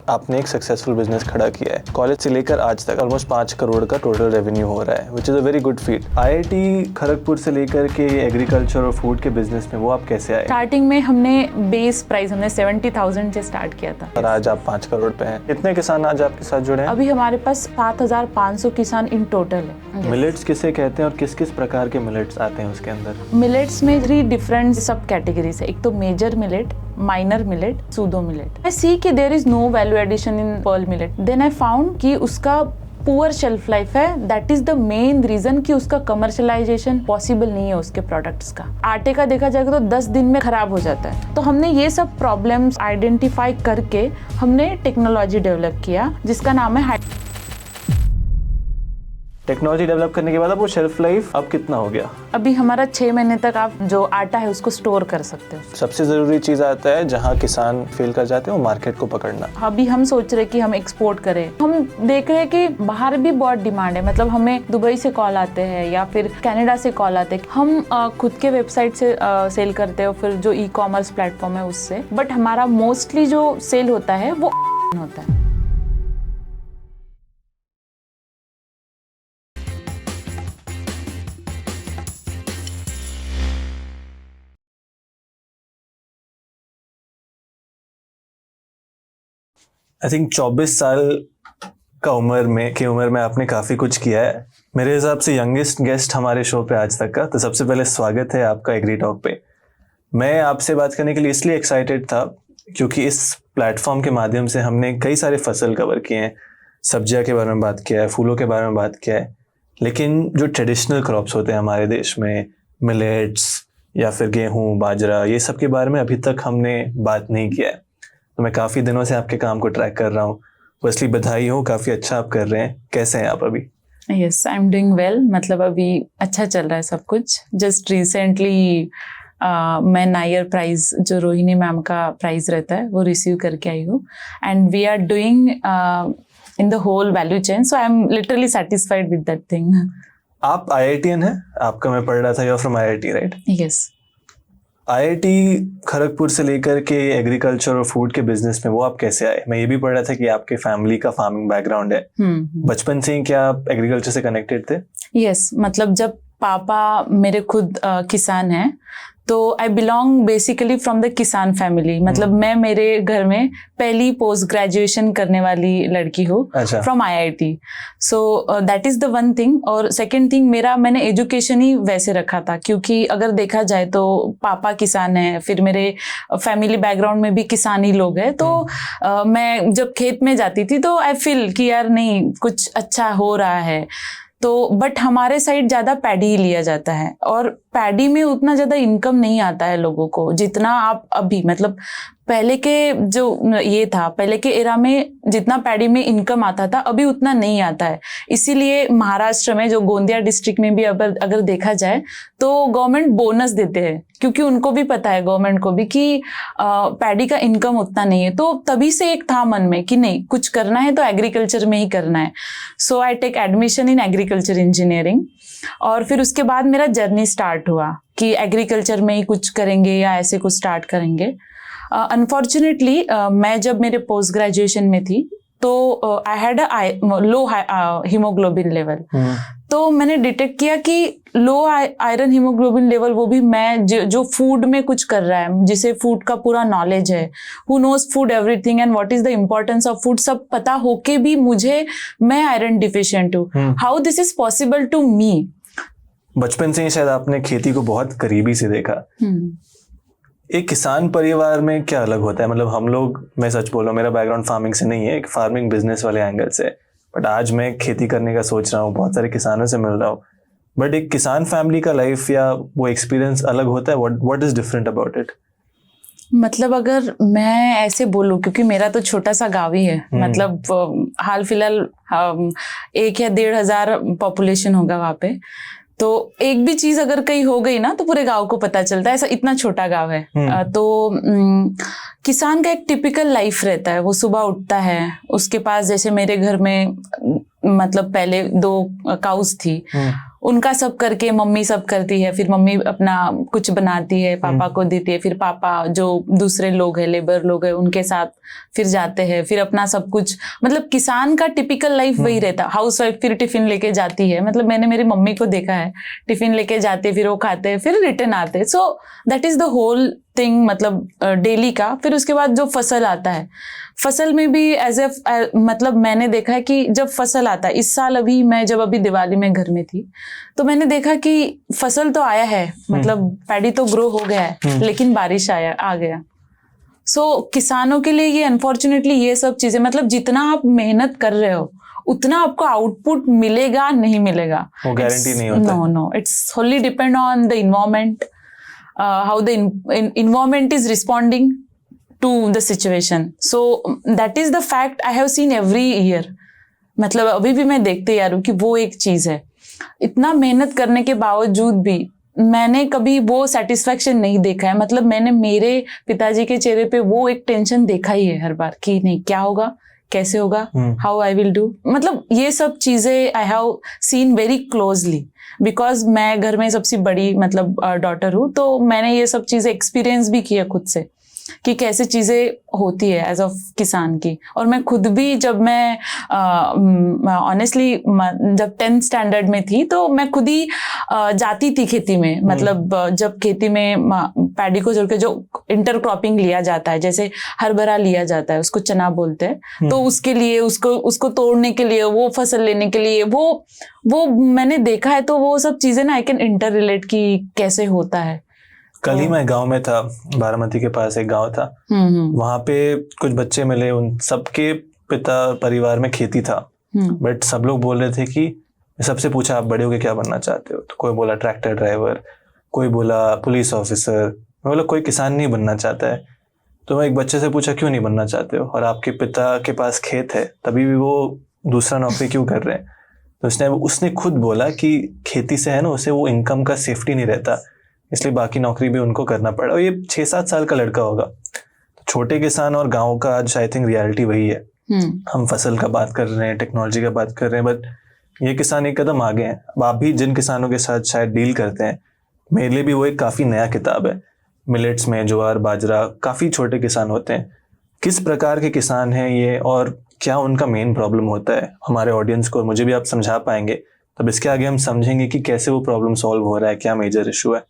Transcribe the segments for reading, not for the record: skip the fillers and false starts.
आपने एक successful business खड़ा किया है। कॉलेज से लेकर आज तक ऑलमोस्ट 5 करोड़ का टोटल रेवेन्यू हो रहा है, which is a very good feet. IIT Kharagpur से लेकर के एग्रीकल्चर और फूड के बिजनेस में वो आप कैसे आए? स्टार्टिंग में हमने बेस प्राइस हमने 70,000 से स्टार्ट किया था और आज आप 5 करोड़ पे हैं। कितने किसान आज आपके साथ जुड़े हैं? अभी हमारे पास 7,500 किसान इन टोटल है। मिलेट्स किसे कहते हैं और किस किस प्रकार के मिलेट्स आते हैं उसके अंदर? मिलेट्स में 3 डिफरेंट सब कैटेगरीज है। एक तो major millet, minor millet, pseudo millet. I see कि there is no value addition in pearl millet. Then I found कि उसका पुअर शेल्फ लाइफ है। That is the main reason कि उसका कमर्शलाइजेशन पॉसिबल नहीं है उसके प्रोडक्ट्स का। आटे का देखा जाएगा तो 10 दिन में खराब हो जाता है। तो हमने ये सब प्रॉब्लम्स आइडेंटिफाई करके हमने टेक्नोलॉजी डेवलप किया जिसका नाम है टेक्नोलॉजी डेवलप करने के बाद अब वो शेल्फ लाइफ अब कितना हो गया? अभी हमारा 6 महीने तक आप जो आटा है उसको स्टोर कर सकते हो। सबसे जरूरी चीज आता है जहाँ किसान फेल कर जाते हैं वो मार्केट को पकड़ना। अभी हम सोच रहे कि हम एक्सपोर्ट करें। हम देख रहे हैं कि बाहर भी बहुत डिमांड है। मतलब हमें दुबई से कॉल आते हैं या फिर कनाडा से कॉल आते हैं। हम खुद के वेबसाइट से सेल करते हैं, फिर जो ई-कॉमर्स प्लेटफॉर्म है उससे। बट हमारा मोस्टली जो सेल होता है वो होता है। आई थिंक 24 साल का उम्र में आपने काफ़ी कुछ किया है। मेरे हिसाब से यंगेस्ट गेस्ट हमारे शो पे आज तक का। तो सबसे पहले स्वागत है आपका एग्री टॉक पे। मैं आपसे बात करने के लिए इसलिए एक्साइटेड था क्योंकि इस प्लेटफॉर्म के माध्यम से हमने कई सारे फसल कवर किए हैं। सब्जियां के बारे में बात किया है, फूलों के बारे में बात किया है, लेकिन जो ट्रेडिशनल क्रॉप्स होते हैं हमारे देश में, मिलेट्स या फिर गेहूँ, बाजरा, ये सब के बारे में अभी तक हमने बात नहीं किया है। तो मैं काफ़ी दिनों से आपके काम को ट्रैक कर रहा हूँ। फर्स्टली बधाई हो, काफ़ी अच्छा आप कर रहे हैं। कैसे हैं आप अभी? Yes, I am doing well. मतलब अभी अच्छा चल रहा है सब कुछ। जस्ट रिसेंटली मैं नायर प्राइज, जो रोहिणी मैम का प्राइज रहता है, वो रिसीव करके आई हूँ। And we are doing in the whole value chain, so I am literally satisfied with that thing. आप IITian हैं? आपका मैं पढ़ रहा था, you are from IIT, right? Yes. IIT Kharagpur से लेकर के एग्रीकल्चर और फूड के बिजनेस में वो आप कैसे आए? मैं ये भी पढ़ रहा था कि आपके फैमिली का फार्मिंग बैकग्राउंड है। बचपन से ही क्या आप एग्रीकल्चर से कनेक्टेड थे? यस, मतलब जब पापा मेरे खुद किसान हैं, तो I belong basically from the किसान फैमिली। मतलब मैं मेरे घर में पहली पोस्ट ग्रेजुएशन करने वाली लड़की हूँ from IIT। So that is the one thing. और सेकंड थिंग, मैंने एजुकेशन ही वैसे रखा था क्योंकि अगर देखा जाए तो पापा किसान हैं, फिर मेरे फैमिली बैकग्राउंड में भी किसानी लोग हैं। तो मैं जब खेत में जाती थी तो आई फील कि यार नहीं, कुछ अच्छा हो रहा है। तो बट हमारे साइड ज़्यादा पैडी ही लिया जाता है और पैडी में उतना ज़्यादा इनकम नहीं आता है लोगों को जितना आप अभी, मतलब पहले के जो ये था, पहले के एरा में जितना पैडी में इनकम आता था अभी उतना नहीं आता है। इसीलिए महाराष्ट्र में, जो गोंदिया डिस्ट्रिक्ट में भी अगर देखा जाए तो गवर्नमेंट बोनस देते हैं क्योंकि उनको भी पता है, गवर्नमेंट को भी, कि पैडी का इनकम उतना नहीं है। तो तभी से एक था मन में कि नहीं, कुछ करना है तो एग्रीकल्चर में ही करना है। So I take admission in agriculture engineering. और फिर उसके बाद मेरा जर्नी स्टार्ट हुआ कि एग्रीकल्चर में ही कुछ करेंगे या ऐसे कुछ स्टार्ट करेंगे। अनफॉर्चुनेटली मैं जब मेरे पोस्ट ग्रेजुएशन में थी तो I had low haemoglobin level. तो मैंने डिटेक्ट किया कि लो आयरन हीमोग्लोबिन लेवल, वो भी मैं जो फूड में कुछ कर रहा है, जिसे फूड का पूरा नॉलेज है, who knows food everything and what is the importance of food, सब पता होके भी मैं आयरन डिफिशिएंट हूँ। How this is possible to me? बचपन से ही शायद आपने खेती को बहुत करीबी से देखा। एक किसान परिवार में क्या अलग होता है? मतलब हम लोग, मैं सच बोल रहा हूँ, मेरा बैकग्राउंड फार्मिंग से नहीं है, एक फार्मिंग बिजनेस वाले एंगल से, बट आज मैं खेती करने का सोच रहा हूँ, बहुत सारे किसानों से मिल रहा हूँ। बट एक किसान फैमिली का लाइफ या वो एक्सपीरियंस अलग होता है। What is different about it? मतलब अगर मैं ऐसे बोलूँ, क्योंकि मेरा तो छोटा सा गाँव ही है, मतलब हाल फिलहाल 1 या 1.5 हजार पॉपुलेशन होगा वहाँ पे। तो एक भी चीज अगर कहीं हो गई ना तो पूरे गांव को पता चलता है, ऐसा इतना छोटा गांव है। तो किसान का एक टिपिकल लाइफ रहता है। वो सुबह उठता है, उसके पास, जैसे मेरे घर में मतलब पहले 2 काउस थी, उनका सब करके मम्मी सब करती है, फिर मम्मी अपना कुछ बनाती है, पापा को देती है, फिर पापा जो दूसरे लोग हैं, लेबर लोग हैं, उनके साथ फिर जाते हैं, फिर अपना सब कुछ, मतलब किसान का टिपिकल लाइफ वही रहता। हाउस वाइफ फिर टिफिन लेके जाती है, मतलब मैंने मेरी मम्मी को देखा है, टिफिन लेके जाते, फिर वो खाते, फिर रिटर्न आते। So that is the whole thing, मतलब डेली का। फिर उसके बाद जो फसल आता है, फसल में भी मतलब मैंने देखा है कि जब फसल आता है, इस साल मैं जब अभी दिवाली में घर में थी, तो मैंने देखा कि फसल तो आया है, मतलब पैडी तो ग्रो हो गया है, लेकिन बारिश आ गया। सो किसानों के लिए ये अनफॉर्चुनेटली ये सब चीजें, मतलब जितना आप मेहनत कर रहे हो उतना आपको आउटपुट मिलेगा नहीं मिलेगा, वो गारंटी नहीं होता। No, it's wholly depend on the environment, how the environment is responding to the situation. So that is the fact I have seen every year. मतलब अभी भी मैं देखते यार हूँ कि वो एक चीज है, इतना मेहनत करने के बावजूद भी मैंने कभी वो सेटिस्फेक्शन नहीं देखा है। मतलब मैंने मेरे पिताजी के चेहरे पे वो एक टेंशन देखा ही है हर बार कि नहीं क्या होगा, कैसे होगा, हाउ आई विल डू। मतलब ये सब चीजें I have seen very closely, because मैं घर में सबसे बड़ी मतलब डॉटर हूँ, तो मैंने ये सब चीजें एक्सपीरियंस भी किया खुद से कि कैसे चीजें होती है एज ऑफ किसान की। और मैं खुद भी जब मैं ऑनेस्टली जब 10th स्टैंडर्ड में थी, तो मैं खुद ही जाती थी खेती में। मतलब जब खेती में पैडी को जोड़ के जो इंटरक्रॉपिंग लिया जाता है, जैसे हरभरा लिया जाता है, उसको चना बोलते हैं, तो उसके लिए उसको तोड़ने के लिए, वो फसल लेने के लिए, वो मैंने देखा है। तो वो सब चीजें ना आई कैन इंटर रिलेट की कैसे होता है। कल ही मैं गांव में था, बारामती के पास एक गांव था, वहां पे कुछ बच्चे मिले, उन सबके पिता परिवार में खेती था, बट सब लोग बोल रहे थे कि, सबसे पूछा आप बड़े होके क्या बनना चाहते हो, तो कोई बोला ट्रैक्टर ड्राइवर, कोई बोला पुलिस ऑफिसर, मैं बोला कोई किसान नहीं बनना चाहता है। तो मैं एक बच्चे से पूछा क्यों नहीं बनना चाहते हो, और आपके पिता के पास खेत है तभी भी वो दूसरा नौकरी क्यों कर रहे हैं। तो उसने खुद बोला कि खेती से है ना, उसे वो इनकम का सेफ्टी नहीं रहता, इसलिए बाकी नौकरी भी उनको करना पड़ा। और ये 6-7 साल का लड़का होगा। तो छोटे किसान और गांव का आज आई थिंक रियलिटी वही है। हम फसल का बात कर रहे हैं, टेक्नोलॉजी का बात कर रहे हैं, बट ये किसान एक कदम आगे हैं। अब आप भी जिन किसानों के साथ शायद डील करते हैं, मेरे लिए भी वो एक काफ़ी नया किताब है। मिलेट्स में ज्वार बाजरा, काफ़ी छोटे किसान होते हैं। किस प्रकार के किसान हैं ये, और क्या उनका मेन प्रॉब्लम होता है, हमारे ऑडियंस को मुझे भी आप समझा पाएंगे। तब इसके आगे हम समझेंगे कि कैसे वो प्रॉब्लम सॉल्व हो रहा है, क्या मेजर इशू है।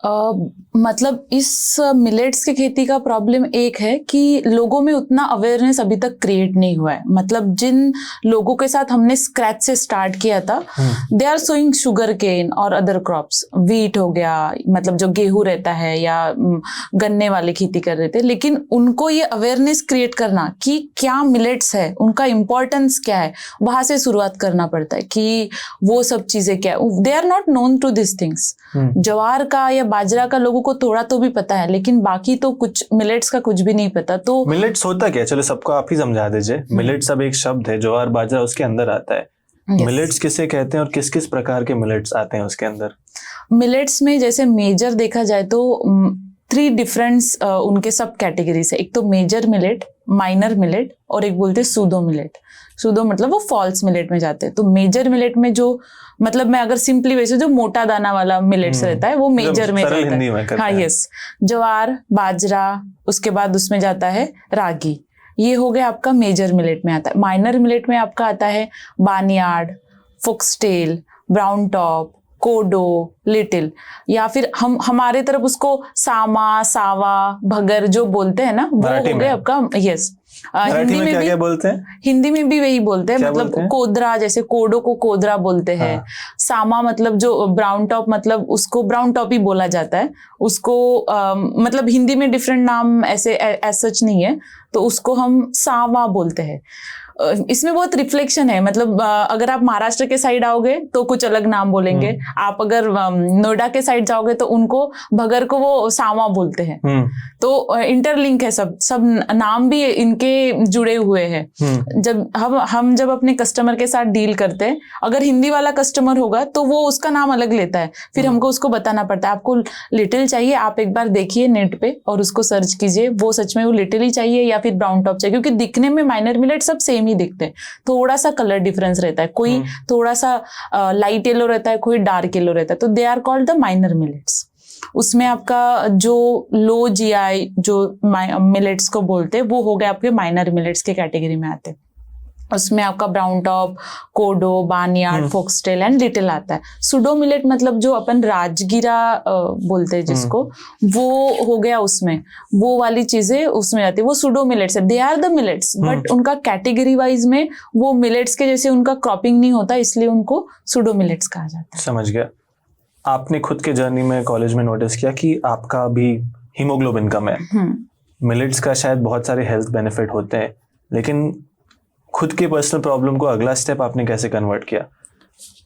मतलब इस मिलेट्स की खेती का प्रॉब्लम एक है कि लोगों में उतना अवेयरनेस अभी तक क्रिएट नहीं हुआ है। मतलब जिन लोगों के साथ हमने स्क्रैच से स्टार्ट किया था, they are sowing sugarcane और अदर क्रॉप्स, वीट हो गया, मतलब जो गेहूं रहता है, या गन्ने वाली खेती कर रहे थे। लेकिन उनको ये अवेयरनेस क्रिएट करना कि क्या मिलेट्स है, उनका इम्पोर्टेंस क्या है, वहां से शुरुआत करना पड़ता है कि वो सब चीजें क्या है। They are not known to this things. ज्वार का या बाजरा का लोगों को थोड़ा तो भी पता है, लेकिन बाकी तो कुछ मिलेट्स का कुछ भी नहीं पता। तो मिलेट्स होता क्या, चलो सबको आप ही समझा दीजिए। मिलेट्स अब एक शब्द है, ज्वार बाजरा उसके अंदर आता है। मिलेट्स किसे कहते हैं और किस किस प्रकार के मिलेट्स आते हैं उसके अंदर? मिलेट्स में जैसे मेजर देखा जाए तो 3 डिफरेंस उनके सब कैटेगरीज है। एक तो मेजर मिलेट, माइनर मिलेट, और एक बोलते हैं सूडो मिलेट। सूडो मतलब वो फॉल्स मिलेट में जाते हैं। तो मेजर मिलेट में जो, मतलब मैं अगर सिंपली वैसे जो मोटा दाना वाला मिलेट्स रहता है वो मेजर में जाता है। हाँ, यस, ज्वार बाजरा, उसके बाद उसमें जाता है रागी। ये हो गया आपका मेजर मिलेट में आता है। माइनर मिलेट में आपका आता है बार्नयार्ड, फोक्सटेल, ब्राउन टॉप, कोडो, लिटिल, या फिर हमारे तरफ उसको सामा, सावा, भगर जो बोलते हैं ना, वो हो गए आपका। यस, हिंदी में भी क्या बोलते हैं? हिंदी में भी वही बोलते हैं, मतलब कोदरा, जैसे कोडो को कोदरा बोलते हैं। हाँ। सामा मतलब जो ब्राउन टॉप, मतलब उसको ब्राउन टॉप ही बोला जाता है उसको। मतलब हिंदी में डिफरेंट नाम ऐसे सच नहीं है, तो उसको हम सावा बोलते हैं। इसमें बहुत रिफ्लेक्शन है। मतलब अगर आप महाराष्ट्र के साइड आओगे तो कुछ अलग नाम बोलेंगे, आप अगर नोएडा के साइड जाओगे तो उनको भगर को वो सावा बोलते हैं। तो इंटरलिंक है, सब नाम भी इनके जुड़े हुए हैं। जब हम जब अपने कस्टमर के साथ डील करते हैं, अगर हिंदी वाला कस्टमर होगा तो वो उसका नाम अलग लेता है, फिर हमको उसको बताना पड़ता है आपको लिटिल चाहिए, आप एक बार देखिए नेट पे और उसको सर्च कीजिए, वो सच में वो लिटिल ही चाहिए या फिर ब्राउन टॉप चाहिए, क्योंकि दिखने में माइनर मिलेट सब सेम ही दिखते हैं, थोड़ा सा कलर डिफरेंस रहता है, कोई थोड़ा सा लाइट येलो रहता है, कोई डार्क येलो रहता है, तो they are called the minor millets. उसमें आपका जो लो जीआई जो मिलेट्स को बोलते हैं वो हो गए आपके माइनर मिलेट्स के कैटेगरी में आते हैं। उसमें आपका brown top, kodo, barnyard, foxtail and little आता है। सुडो मिलेट मतलब जो अपन राजगीरा बोलते हैं जिसको, वो हो गया उसमें, वो वाली चीजें उसमें आती है, वो सुडो मिलेट्स है। They are the millets but उनका कैटेगरी वाइज में वो मिलेट्स के जैसे उनका क्रॉपिंग नहीं होता, इसलिए उनको सुडो मिलेट्स कहा जाता है। समझ गया। आपने खुद के जर्नी में कॉलेज में नोटिस किया कि आपका भी हीमोग्लोबिन कम है। मिलेट्स का शायद बहुत सारे हेल्थ बेनिफिट होते हैं, लेकिन खुद के पर्सनल प्रॉब्लम को अगला स्टेप आपने कैसे कन्वर्ट किया?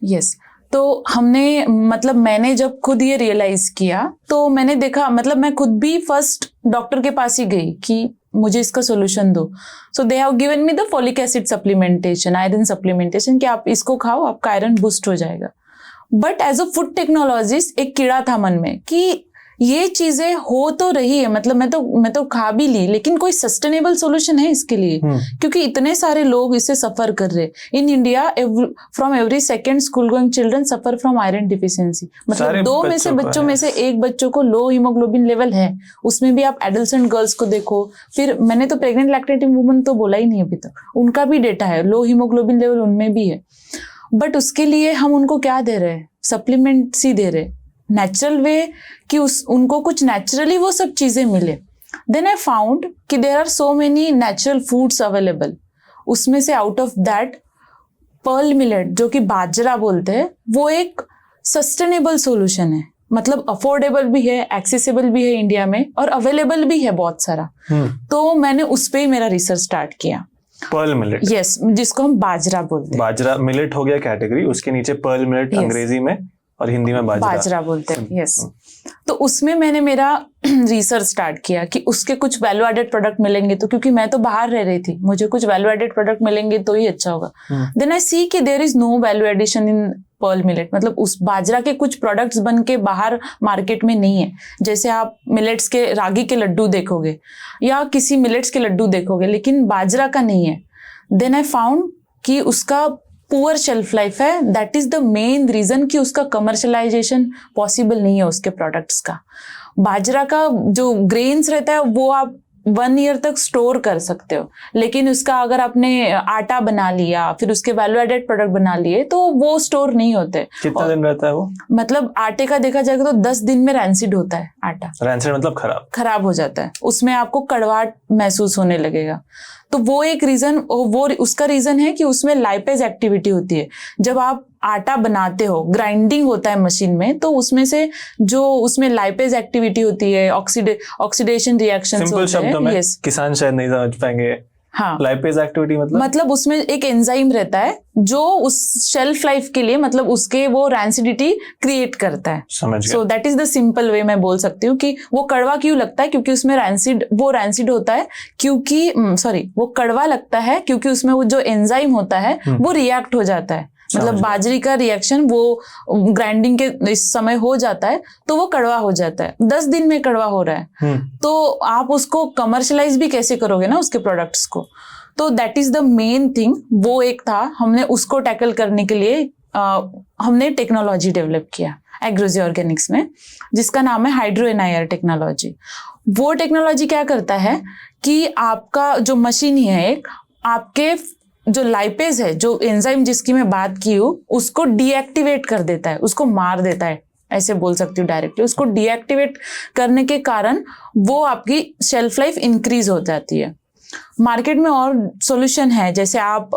यस तो हमने मतलब मैंने जब खुद ये रियलाइज किया तो मैंने देखा, मतलब मैं खुद भी फर्स्ट डॉक्टर के पास ही गई कि मुझे इसका सोल्यूशन दो। So they have given me the folic acid supplementation, iron supplementation, कि आप इसको खाओ, आपका आयरन बूस्ट हो जाएगा। But as a food technologist एक कीड़ा था मन में कि ये चीजें हो तो रही है, मतलब मैं तो खा भी ली, लेकिन कोई सस्टेनेबल सॉल्यूशन है इसके लिए? क्योंकि इतने सारे लोग इससे सफर कर रहे हैं। In India from every second school going children suffer from iron deficiency, मतलब 2 में से बच्चों में से 1 बच्चों को लो हीमोग्लोबिन लेवल है। उसमें भी आप एडल्सेंट गर्ल्स को देखो, फिर मैंने तो प्रेग्नेंट लैक्टेटिंग वुमन तो बोला ही नहीं अभी तक, उनका भी डेटा है, लो हीमोग्लोबिन लेवल उनमें भी है। बट उसके लिए हम उनको क्या दे रहे हैं? सप्लीमेंट्स ही दे रहे, नेचुरल वे कि उनको कुछ नेचुरली वो सब चीजें मिले। देन आई फाउंड कि there are so many natural foods available. उसमें से out of that pearl millet, जो कि बाजरा बोलते हैं, वो एक सस्टेनेबल सॉल्यूशन है, मतलब अफोर्डेबल भी है, एक्सेसिबल भी है इंडिया में, और अवेलेबल भी है बहुत सारा। तो मैंने उस पर ही मेरा रिसर्च स्टार्ट किया। पर्ल मिलेट, यस, जिसको हम बाजरा बोलते हैं। बाजरा मिलेट हो गया कैटेगरी, उसके नीचे पर्ल मिलेट अंग्रेजी में और हिंदी में बाजरा बोलते हैं। यस, तो उसमें मैंने मेरा रिसर्च स्टार्ट किया कि उसके कुछ वैल्यू एडेड प्रोडक्ट मिलेंगे तो, क्योंकि मैं तो बाहर रह रही थी, मुझे कुछ वैल्यू एडेड प्रोडक्ट मिलेंगे तो ही अच्छा होगा। देन आई सी कि there is no value addition in pearl millet, मतलब उस बाजरा के कुछ प्रोडक्ट्स बन के बाहर मार्केट में नहीं है। जैसे आप मिलेट्स के रागी के लड्डू देखोगे या किसी मिलेट्स के लड्डू देखोगे, लेकिन बाजरा का नहीं है। देन आई फाउंड कि उसका पुअर शेल्फ लाइफ है, that is the main reason कि उसका कमर्शलाइजेशन पॉसिबल नहीं है उसके प्रोडक्ट्स का। बाजरा का जो ग्रेन्स रहता है वो आप 1 ईयर तक स्टोर कर सकते हो, लेकिन उसका अगर आपने आटा बना लिया, फिर उसके वैल्यू एडेड प्रोडक्ट बना लिए, तो वो स्टोर नहीं होते। कितना दिन रहता है वो? मतलब आटे का देखा जाएगा तो 10 दिन में रैंसिड होता है आटा। रैंसिड मतलब खराब हो जाता है, उसमें आपको कड़वाहट महसूस होने लगेगा। तो वो एक रीजन, वो उसका रीजन है कि उसमें लाइपेज एक्टिविटी होती है। जब आप आटा बनाते हो, ग्राइंडिंग होता है मशीन में, तो उसमें से जो उसमें लाइपेज एक्टिविटी होती है, ऑक्सीडेशन रिएक्शंस होते हैं। यस, किसान शायद नहीं समझ पाएंगे। हाँ, लाइपेज एक्टिविटी मतलब उसमें एक एंजाइम रहता है जो उस शेल्फ लाइफ के लिए, मतलब उसके वो रैंसिडिटी क्रिएट करता है। समझ गया। सो that is the simple way मैं बोल सकती हूँ कि वो कड़वा क्यों लगता है, क्योंकि उसमें रैंसिड होता है, क्योंकि वो कड़वा लगता है क्योंकि उसमें वो जो एंजाइम होता है वो रिएक्ट हो जाता है। मतलब बाजरी का रिएक्शन वो ग्राइंडिंग के इस समय हो जाता है तो वो कड़वा हो जाता है, 10 दिन में कड़वा हो रहा है। तो आप उसको कमर्शलाइज भी कैसे करोगे ना उसके प्रोडक्ट्स को? तो that is the main thing. वो एक था, हमने उसको टैकल करने के लिए हमने टेक्नोलॉजी डेवलप किया एग्रोजी ऑर्गेनिक्स में, जिसका नाम है हाइड्रो एनआईआर टेक्नोलॉजी। वो टेक्नोलॉजी क्या करता है कि आपका जो मशीन ही है, एक आपके जो लाइपेज है, जो एंजाइम जिसकी मैं बात की हूँ, उसको डीएक्टिवेट कर देता है, उसको मार देता है, ऐसे बोल सकती हूँ डायरेक्टली। उसको डीएक्टिवेट करने के कारण वो आपकी शेल्फ लाइफ इंक्रीज हो जाती है। मार्केट में और सॉल्यूशन है, जैसे आप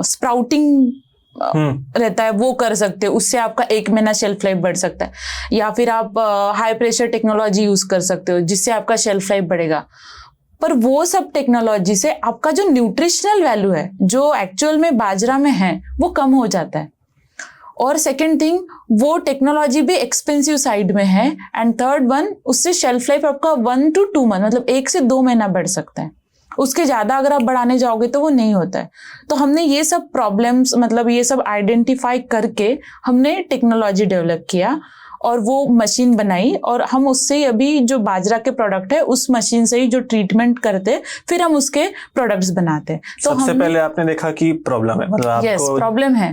स्प्राउटिंग रहता है वो कर सकते हो, उससे आपका 1 महीना शेल्फ लाइफ बढ़ सकता है। या फिर आप हाई प्रेशर टेक्नोलॉजी यूज कर सकते हो जिससे आपका शेल्फ लाइफ बढ़ेगा। पर वो सब टेक्नोलॉजी से आपका जो न्यूट्रिशनल वैल्यू है, जो एक्चुअल में बाजरा में है, वो कम हो जाता है। और सेकंड थिंग, वो टेक्नोलॉजी भी एक्सपेंसिव साइड में है। एंड थर्ड वन, उससे शेल्फ लाइफ आपका 1 to 2 मंथ, मतलब 1 से 2 महीना बढ़ सकता है। उसके ज्यादा अगर आप बढ़ाने जाओगे तो वो नहीं होता है। तो हमने ये सब प्रॉब्लम्स, मतलब ये सब आइडेंटिफाई करके हमने टेक्नोलॉजी डेवलप किया और वो मशीन बनाई और हम उससे ही अभी जो बाजरा के प्रोडक्ट है उस मशीन से ही जो ट्रीटमेंट करते फिर हम उसके प्रोडक्ट्स बनाते हैं। तो सबसे पहले आपने देखा कि प्रॉब्लम है, मतलब आपको प्रॉब्लम है,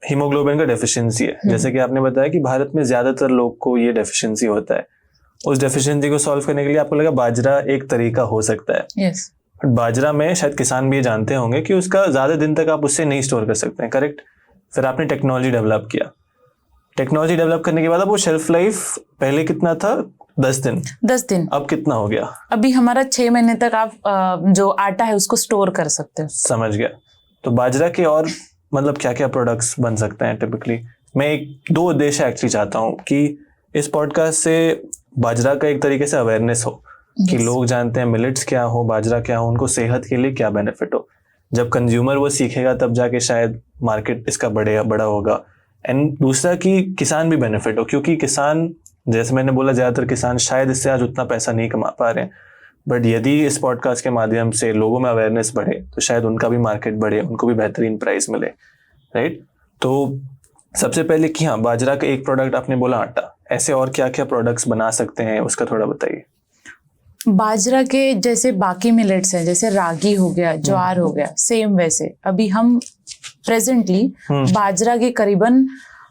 हीमोग्लोबिन का डेफिशिएंसी है। जैसे कि आपने बताया कि भारत में ज्यादातर लोग को ये डेफिशिएंसी होता है। उस डेफिशिएंसी को सॉल्व करने के लिए आपको लगा बाजरा एक तरीका हो सकता है। यस। बट बाजरा में शायद किसान भी ये जानते होंगे कि उसका ज्यादा दिन तक आप उससे नहीं स्टोर कर सकते हैं, करेक्ट? फिर आपने टेक्नोलॉजी डेवलप किया। टेक्नोलॉजी डेवलप करने के बाद अब वो शेल्फ लाइफ पहले कितना था, 10 दिन, 10 दिन, अब कितना हो गया? अभी हमारा 6 महीने तक आप जो आटा है उसको स्टोर कर सकते हो। समझ गया। तो बाजरा के और मतलब क्या क्या प्रोडक्ट्स बन सकते हैं टिपिकली? मैं 2 उद्देश्य एक्चुअली चाहता हूँ कि इस पॉडकास्ट से बाजरा का एक तरीके से अवेयरनेस हो कि लोग जानते हैं मिलेट्स क्या हो, बाजरा क्या हो, उनको सेहत के लिए क्या बेनिफिट हो। जब कंज्यूमर वो सीखेगा तब जाके शायद मार्केट इसका बड़ा होगा। एंड दूसरा कि किसान भी बेनिफिट हो, क्योंकि किसान, जैसे मैंने बोला, ज्यादातर किसान शायद इससे आज उतना पैसा नहीं कमा पा रहे हैं, बट यदि इस पॉडकास्ट के माध्यम से लोगों में अवेयरनेस बढ़े तो शायद उनका भी मार्केट बढ़े, उनको भी बेहतरीन प्राइस मिले, राइट? तो सबसे पहले कि हाँ, बाजरा का एक प्रोडक्ट आपने बोला आटा, ऐसे और क्या क्या प्रोडक्ट्स बना सकते हैं उसका थोड़ा बताइए। बाजरा के जैसे बाकी मिलेट्स हैं, जैसे रागी हो गया, ज्वार हो गया, सेम वैसे अभी हम प्रेजेंटली बाजरा के करीबन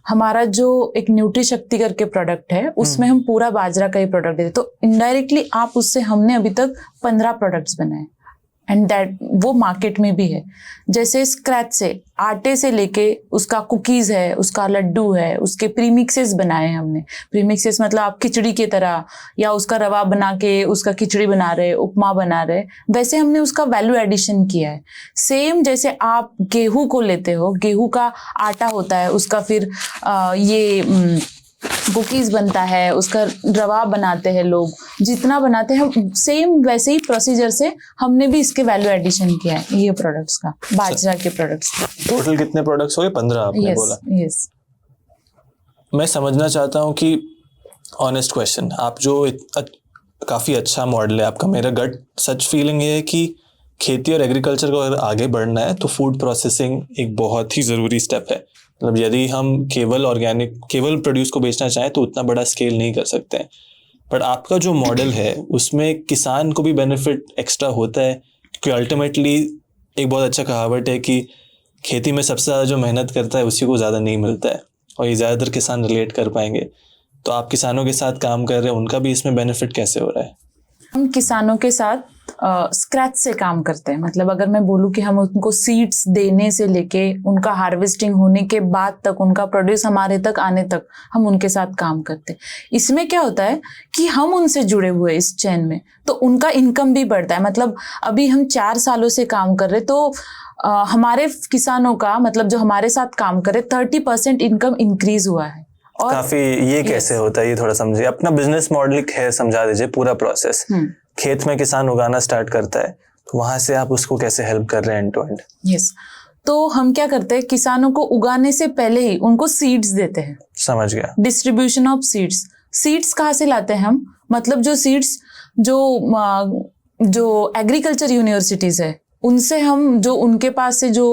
हमारा जो एक न्यूट्री शक्ति करके प्रोडक्ट है उसमें हम पूरा बाजरा का ही प्रोडक्ट देते, तो इनडायरेक्टली आप उससे हमने अभी तक 15 प्रोडक्ट्स बनाए एंड दैट वो मार्केट में भी है। जैसे स्क्रैच से, आटे से लेके उसका कुकीज है, उसका लड्डू है, उसके प्रीमिक्सेस बनाए हैं हमने। प्रीमिक्सेस मतलब आप खिचड़ी की तरह, या उसका रवा बना के उसका खिचड़ी बना रहे, उपमा बना रहे, वैसे हमने उसका वैल्यू एडिशन किया है। सेम जैसे आप गेहूं को लेते हो, गेहूं का आटा होता है, उसका फिर ये कुकीज बनता है, उसका रवा बनाते हैं लोग, जितना बनाते हैं सेम वैसे ही प्रोसीजर से हमने भी इसके वैल्यू एडिशन किया है ये प्रोडक्ट्स का, बाजरा के प्रोडक्ट्स का। टोटल कितने प्रोडक्ट्स हो गए? 15 आपने बोला। यस। मैं समझना चाहता हूँ कि ऑनेस्ट क्वेश्चन, आप जो काफी अच्छा मॉडल है आपका, मेरा गट सच फीलिंग ये है कि खेती और एग्रीकल्चर को अगर आगे बढ़ना है तो फूड प्रोसेसिंग एक बहुत ही जरूरी स्टेप है। मतलब यदि हम केवल प्रोड्यूस को बेचना चाहें तो उतना बड़ा स्केल नहीं कर सकते हैं। बट आपका जो मॉडल है उसमें किसान को भी बेनिफिट एक्स्ट्रा होता है, क्योंकि अल्टीमेटली एक बहुत अच्छा कहावत है कि खेती में सबसे ज़्यादा जो मेहनत करता है उसी को ज़्यादा नहीं मिलता है, और ये ज़्यादातर किसान रिलेट कर पाएंगे। तो आप किसानों के साथ काम कर रहे हैं, उनका भी इसमें बेनिफिट कैसे हो रहा है? हम किसानों के साथ स्क्रैच से काम करते हैं। मतलब अगर मैं बोलूँ कि हम उनको सीड्स देने से लेके उनका हार्वेस्टिंग होने के बाद तक, उनका प्रोड्यूस हमारे तक आने तक हम उनके साथ काम करते हैं। इसमें क्या होता है कि हम उनसे जुड़े हुए इस चेन में, तो उनका इनकम भी बढ़ता है। मतलब अभी हम 4 सालों से काम कर रहे, तो हमारे किसानों का, मतलब जो हमारे साथ काम करे, 30% इनकम इंक्रीज हुआ है। और काफी ये कैसे होता है, ये थोड़ा समझिए। अपना बिजनेस मॉडल है, समझा दीजिए पूरा प्रोसेस। खेत में किसान उगाना स्टार्ट करता है, तो वहां से आप उसको कैसे हेल्प कर रहे हैं एंड टू एंड? यस। तो हम क्या करते हैं, किसानों को उगाने से पहले ही उनको सीड्स देते हैं। समझ गया। डिस्ट्रीब्यूशन ऑफ सीड्स कहाँ से लाते हैं हम? मतलब जो सीड्स जो एग्रीकल्चर यूनिवर्सिटीज है उनसे हम, जो उनके पास से जो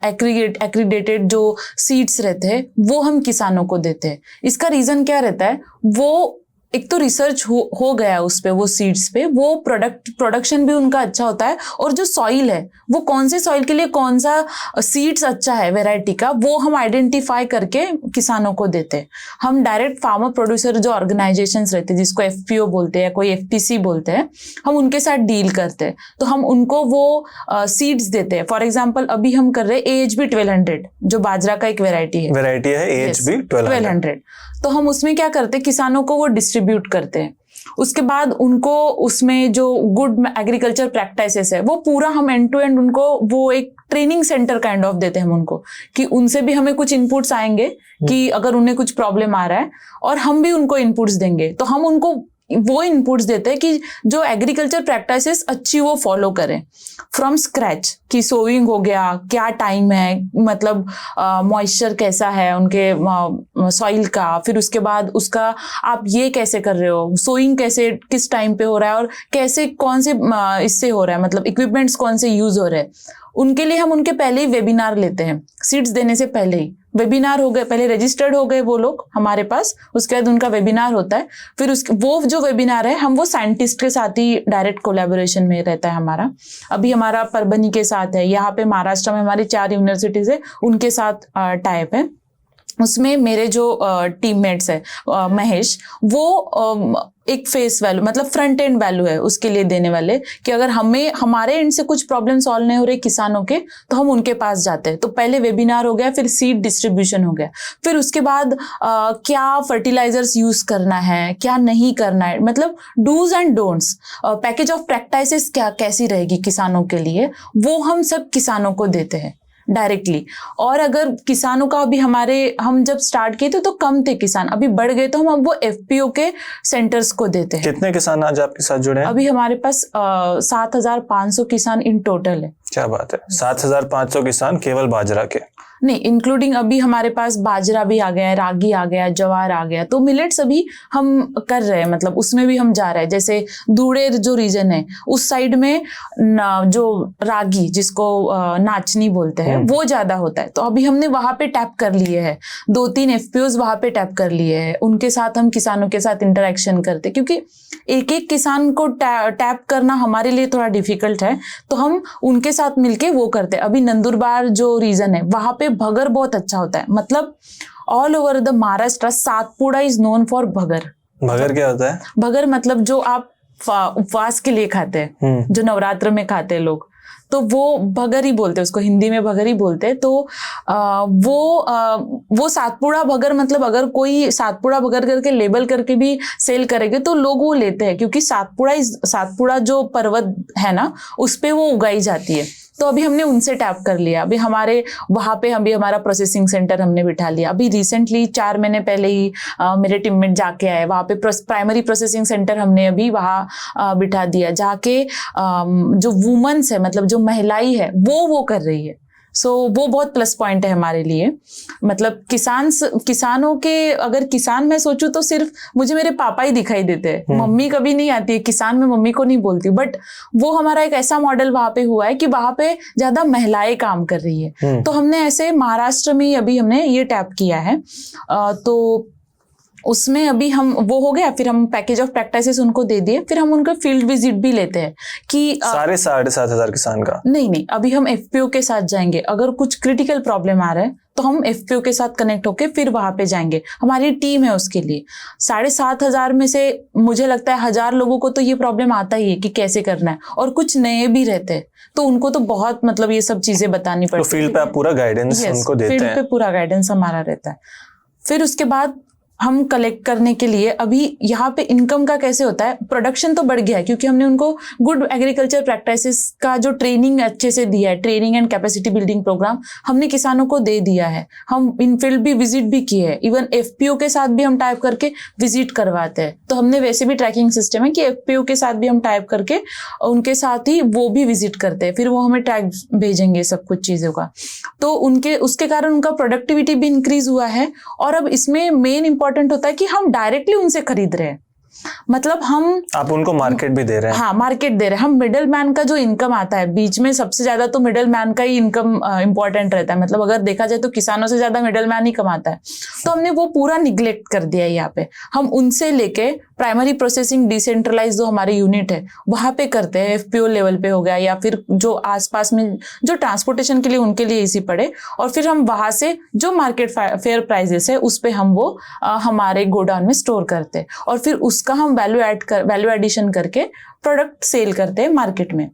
एक्रीडेटेड जो सीड्स रहते हैं वो हम किसानों को देते हैं। इसका रीजन क्या रहता है, वो एक तो रिसर्च हो गया उस पे, वो सीड्स पे, वो प्रोडक्शन भी उनका अच्छा होता है, और जो सॉइल है वो कौन से सॉइल के लिए कौन सा सीड्स अच्छा है वैरायटी का, वो हम आइडेंटिफाई करके किसानों को देते हैं। हम डायरेक्ट फार्मर प्रोड्यूसर जो ऑर्गेनाइजेशंस रहते हैं, जिसको FPO बोलते हैं, कोई FPC बोलते हैं, हम उनके साथ डील करते हैं। तो हम उनको वो सीड्स देते हैं। फॉर एग्जाम्पल अभी हम कर रहे हैं AHB 1200, जो बाजरा का एक वेराइटी है AHB 1200। तो हम उसमें क्या करते हैं, किसानों को वो डिस्ट्रीब्यूट करते हैं। उसके बाद उनको उसमें जो गुड एग्रीकल्चर प्रैक्टिसेस है वो पूरा हम एंड टू एंड उनको वो एक ट्रेनिंग सेंटर काइंड ऑफ देते हैं हम उनको, कि उनसे भी हमें कुछ इनपुट्स आएंगे कि अगर उन्हें कुछ प्रॉब्लम आ रहा है, और हम भी उनको इनपुट्स देंगे। तो हम उनको वो इनपुट्स देते हैं कि जो एग्रीकल्चर प्रैक्टिसेस अच्छी वो फॉलो करें फ्रॉम स्क्रैच, कि सोइंग हो गया, क्या टाइम है, मतलब मॉइस्चर कैसा है उनके सॉइल का, फिर उसके बाद उसका आप ये कैसे कर रहे हो, सोइंग कैसे किस टाइम पे हो रहा है, और कैसे कौन से इससे हो रहा है, मतलब इक्विपमेंट्स कौन से यूज हो रहे हैं। उनके लिए हम उनके पहले ही वेबिनार लेते हैं, सीड्स देने से पहले ही, वेबिनार हो गए, पहले रजिस्टर्ड हो गए वो लोग हमारे पास, उसके बाद उनका वेबिनार होता है, फिर वो जो वेबिनार है हम वो साइंटिस्ट के साथ ही डायरेक्ट कोलैबोरेशन में रहता है हमारा। अभी हमारा परभनी के साथ है, यहाँ पे महाराष्ट्र में हमारी 4 यूनिवर्सिटीज है, उनके साथ टाइप है। उसमें मेरे जो टीममेट्स है महेश, वो एक फेस वैल्यू मतलब फ्रंट एंड वैल्यू है उसके लिए देने वाले, कि अगर हमारे एंड से कुछ प्रॉब्लम सॉल्व नहीं हो रहे किसानों के तो हम उनके पास जाते हैं। तो पहले वेबिनार हो गया, फिर सीड डिस्ट्रीब्यूशन हो गया, फिर उसके बाद क्या फर्टिलाइजर्स यूज करना है, क्या नहीं करना है, मतलब dos and don'ts, package of practices क्या कैसी रहेगी किसानों के लिए, वो हम सब किसानों को देते हैं डायरेक्टली। और अगर किसानों का अभी हम जब स्टार्ट किए थे तो कम थे किसान, अभी बढ़ गए तो हम अब वो FPO के सेंटर्स को देते हैं। कितने किसान आज आपके साथ जुड़े हैं? अभी हमारे पास 7,500 किसान इन टोटल है। क्या बात है, 7,500 किसान केवल बाजरा के? नहीं, इंक्लूडिंग अभी हमारे पास बाजरा भी आ गया है, रागी आ गया, जवार आ गया, तो मिलेट्स अभी हम कर रहे हैं, मतलब उसमें भी हम जा रहे हैं। जैसे धुड़ेर जो रीजन है उस साइड में जो रागी जिसको नाचनी बोलते हैं वो ज्यादा होता है, तो अभी हमने वहां पे टैप कर लिए हैं, 2-3 FPOs वहां पे टैप कर लिए हैं, उनके साथ हम किसानों के साथ इंटरेक्शन करते, क्योंकि एक एक किसान को टैप करना हमारे लिए थोड़ा डिफिकल्ट है, तो हम उनके साथ मिलके वो करते हैं। अभी नंदुरबार जो रीजन है वहां पे भगर बहुत अच्छा होता है, मतलब all over the Maharashtra Satpura is known for भगर। भगर क्या होता है? भगर मतलब जो आप उपवास के लिए खाते हैं, जो नवरात्र में खाते हैं लोग, तो वो भगर ही बोलते हैं उसको, हिंदी में भगर ही बोलते हैं। तो वो सातपुड़ा भगर, मतलब अगर कोई सातपुड़ा भगर करके लेबल करके भी सेल करेंगे तो लोग वो लेते हैं, क्योंकि सातपुड़ा जो पर्वत है ना उस पे वो उगाई जाती है। तो अभी हमने उनसे टैप कर लिया, अभी हमारे वहां पे अभी हमारा प्रोसेसिंग सेंटर हमने बिठा लिया। अभी रिसेंटली 4 महीने पहले ही मेरे टीममेट जाके आए, वहां पे प्राइमरी प्रोसेसिंग सेंटर हमने अभी वहां बिठा दिया, जाके जो वुमेन्स है, मतलब जो महिलाएं है वो कर रही है। सो वो बहुत प्लस पॉइंट है हमारे लिए। मतलब किसानों के, अगर किसान मैं सोचूं तो सिर्फ मुझे मेरे पापा ही दिखाई देते हैं, मम्मी कभी नहीं आती है किसान में, मम्मी को नहीं बोलती, बट वो हमारा एक ऐसा मॉडल वहां पे हुआ है कि वहां पे ज्यादा महिलाएं काम कर रही है। तो हमने ऐसे महाराष्ट्र में अभी हमने ये टैप किया है, तो उसमें अभी हम वो हो गया, फिर हम पैकेज ऑफ प्रैक्टिसेस उनको दे दिए, फिर हम उनका फील्ड विजिट भी लेते हैं कि सारे 7,500 किसान का नहीं, अभी हम FPO के साथ जाएंगे। अगर कुछ क्रिटिकल प्रॉब्लम आ रहा है तो हम FPO के साथ कनेक्ट होके फिर वहां पे जाएंगे, हमारी टीम है उसके लिए। 7,500 में से मुझे लगता है 1,000 लोगों को तो ये प्रॉब्लम आता ही है कि कैसे करना है, और कुछ नए भी रहते हैं तो उनको तो बहुत मतलब ये सब चीजें बतानी पड़ती है। तो फील्ड पे आप पूरा गाइडेंस उनको देते हैं? फील्ड पे पूरा गाइडेंस हमारा रहता है। फिर उसके बाद हम कलेक्ट करने के लिए, अभी यहाँ पे इनकम का कैसे होता है, प्रोडक्शन तो बढ़ गया है क्योंकि हमने उनको गुड एग्रीकल्चर प्रैक्टिसेस का जो ट्रेनिंग अच्छे से दिया है, training and capacity building program हमने किसानों को दे दिया है। हम इन फील्ड भी विजिट भी किए हैं, इवन FPO के साथ भी हम टाइप करके विजिट करवाते हैं। तो हमने वैसे भी ट्रैकिंग सिस्टम है कि FPO के साथ भी हम टाइप करके उनके साथ ही वो भी विजिट करते हैं, फिर वो हमें टैग भेजेंगे सब कुछ चीजों का। तो उसके कारण उनका प्रोडक्टिविटी भी इंक्रीज हुआ है। और अब इसमें मेन इंपॉर्टेंट होता है कि हम डायरेक्टली उनसे खरीद रहे हैं, मतलब आप उनको मार्केट भी दे रहे हैं। हाँ, मार्केट दे रहे हैं। हम मिडल मैन का जो इनकम आता है बीच में, सबसे ज्यादा तो मिडल मैन का ही इनकम इंपॉर्टेंट रहता है, मतलब अगर देखा जाए तो किसानों से ज्यादा मिडल मैन ही कमाता है। तो हमने वो पूरा निग्लेक्ट कर दिया है। यहाँ पे हम उनसे लेके प्राइमरी प्रोसेसिंग डिसेंट्रलाइज जो हमारे यूनिट है वहां पे करते हैं, FPO लेवल पे हो गया, या फिर जो आसपास में जो ट्रांसपोर्टेशन के लिए उनके लिए इजी पड़े, और फिर हम वहां से जो मार्केट फेयर प्राइजेस है उस पे हम वो हमारे गोडाउन में स्टोर करते हैं, और फिर उसका हम वैल्यू एडिशन करके प्रोडक्ट सेल करते हैं मार्केट में।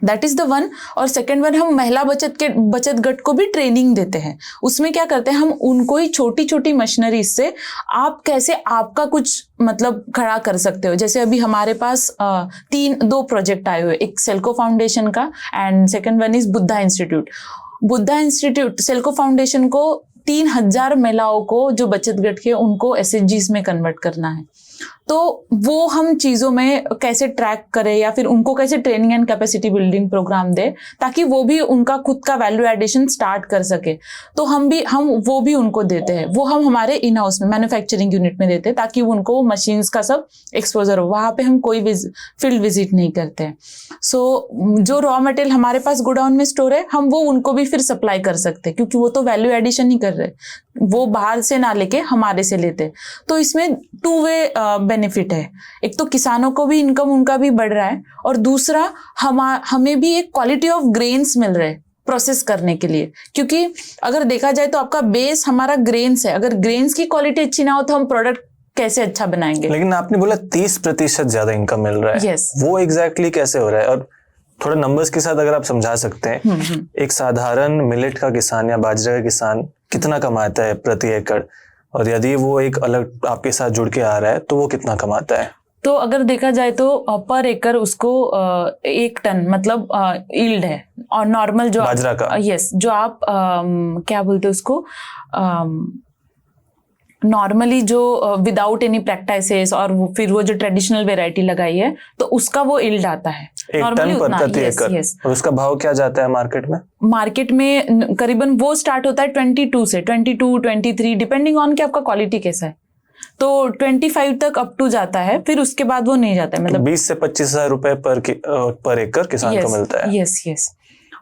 That is the one. और सेकेंड वन, हम महिला बचत गट को भी ट्रेनिंग देते हैं। उसमें क्या करते हैं, हम उनको ही छोटी छोटी मशीनरी से आप कैसे आपका कुछ मतलब खड़ा कर सकते हो। जैसे अभी हमारे पास 2 प्रोजेक्ट आए हुए, एक सेल्को फाउंडेशन का and second one is Buddha institute. SELCO foundation को 3,000 महिलाओं को जो बचत गट के उनको SHGs में कन्वर्ट करना है। तो वो हम चीज़ों में कैसे ट्रैक करें या फिर उनको कैसे training and capacity building program दे ताकि वो भी उनका खुद का वैल्यू एडिशन स्टार्ट कर सके। तो हम वो भी उनको देते हैं, वो हम हमारे इन हाउस में मैन्युफैक्चरिंग यूनिट में देते हैं ताकि उनको मशीन्स का सब एक्सपोजर हो। वहाँ पे हम कोई फील्ड विजिट नहीं करते हैं। सो जो रॉ मटेरियल हमारे पास गोडाउन में स्टोर है, हम वो उनको भी फिर सप्लाई कर सकते हैं क्योंकि वो तो वैल्यू एडिशन ही कर रहे, वो बाहर से ना लेके हमारे से लेते। तो इसमें टू वे बेनिफिट है, एक तो किसानों को भी इनकम उनका भी बढ़ रहा है और दूसरा हमें भी एक क्वालिटी ऑफ ग्रेन्स मिल रहे हैं प्रोसेस करने के लिए। क्योंकि अगर देखा जाए तो आपका बेस हमारा ग्रेन्स है, अगर ग्रेन्स की क्वालिटी अच्छी ना हो तो हम प्रोडक्ट कैसे अच्छा बनाएंगे। लेकिन आपने बोला 30% ज्यादा इनकम मिल रहा है। Yes. वो एग्जैक्टली कैसे हो रहा है, और थोड़ा नंबर्स के साथ अगर आप समझा सकते हैं। एक साधारण मिलेट का किसान या बाजरा का किसान कितना कमाता है प्रति एकड़, और यदि वो एक अलग आपके साथ जुड़ के आ रहा है तो वो कितना कमाता है? तो अगर देखा जाए तो पर एकड़ उसको 1 टन मतलब यील्ड है, और नॉर्मल जो बाजरा का, यस, जो आप क्या बोलते हैं उसको, नॉर्मली जो विदाउट एनी प्रैक्टिसेस और फिर वो जो ट्रेडिशनल वेराइटी लगाई है तो उसका वो यील्ड आता है 1 टन पर प्रति एकड़। और उसका भाव क्या जाता है मार्केट में? मार्केट में करीबन वो स्टार्ट होता है 22 से 22, 23 डिपेंडिंग ऑन कि आपका क्वालिटी कैसा है। तो 25 तक अप टू जाता है, फिर उसके बाद वो नहीं जाता है, मतलब 20 से 25,000 रुपए पर एकड़ किसान को मिलता है। Yes yes.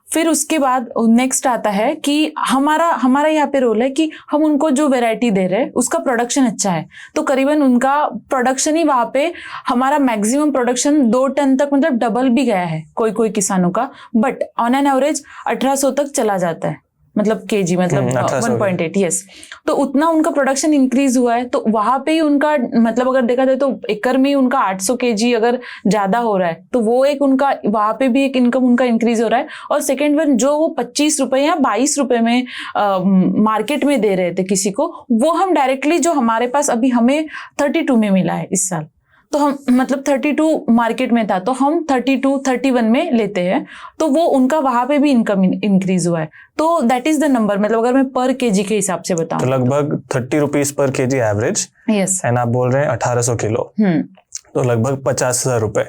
फिर उसके बाद नेक्स्ट आता है कि हमारा यहाँ पे रोल है कि हम उनको जो वैरायटी दे रहे हैं उसका प्रोडक्शन अच्छा है, तो करीबन उनका प्रोडक्शन ही वहाँ पे हमारा मैक्सिमम प्रोडक्शन 2 टन तक मतलब डबल भी गया है कोई किसानों का, बट ऑन एन एवरेज 1800 तक चला जाता है, मतलब केजी, मतलब 1.8। यस, तो उतना उनका प्रोडक्शन इंक्रीज हुआ है। तो वहां पे ही उनका मतलब अगर देखा जाए तो एकड़ में उनका 800 केजी अगर ज्यादा हो रहा है तो वो एक उनका वहां पे भी एक इनकम उनका इंक्रीज हो रहा है। और सेकेंड वन जो वो 25 रुपए या 22 रुपए में मार्केट में दे रहे थे किसी को, वो हम डायरेक्टली जो हमारे पास अभी हमें 32 में मिला है इस साल, तो हम मतलब 32 मार्केट में था तो हम 32, 31 में लेते हैं, तो वो उनका वहां पे भी इनकम इंक्रीज हुआ है। तो दैट इज द नंबर, मतलब अगर मैं पर केजी के हिसाब से बताऊं तो लगभग 30 rupees per KG average. Yes. And आप बोल रहे हैं 1800 किलो, तो लगभग 50,000 रुपए।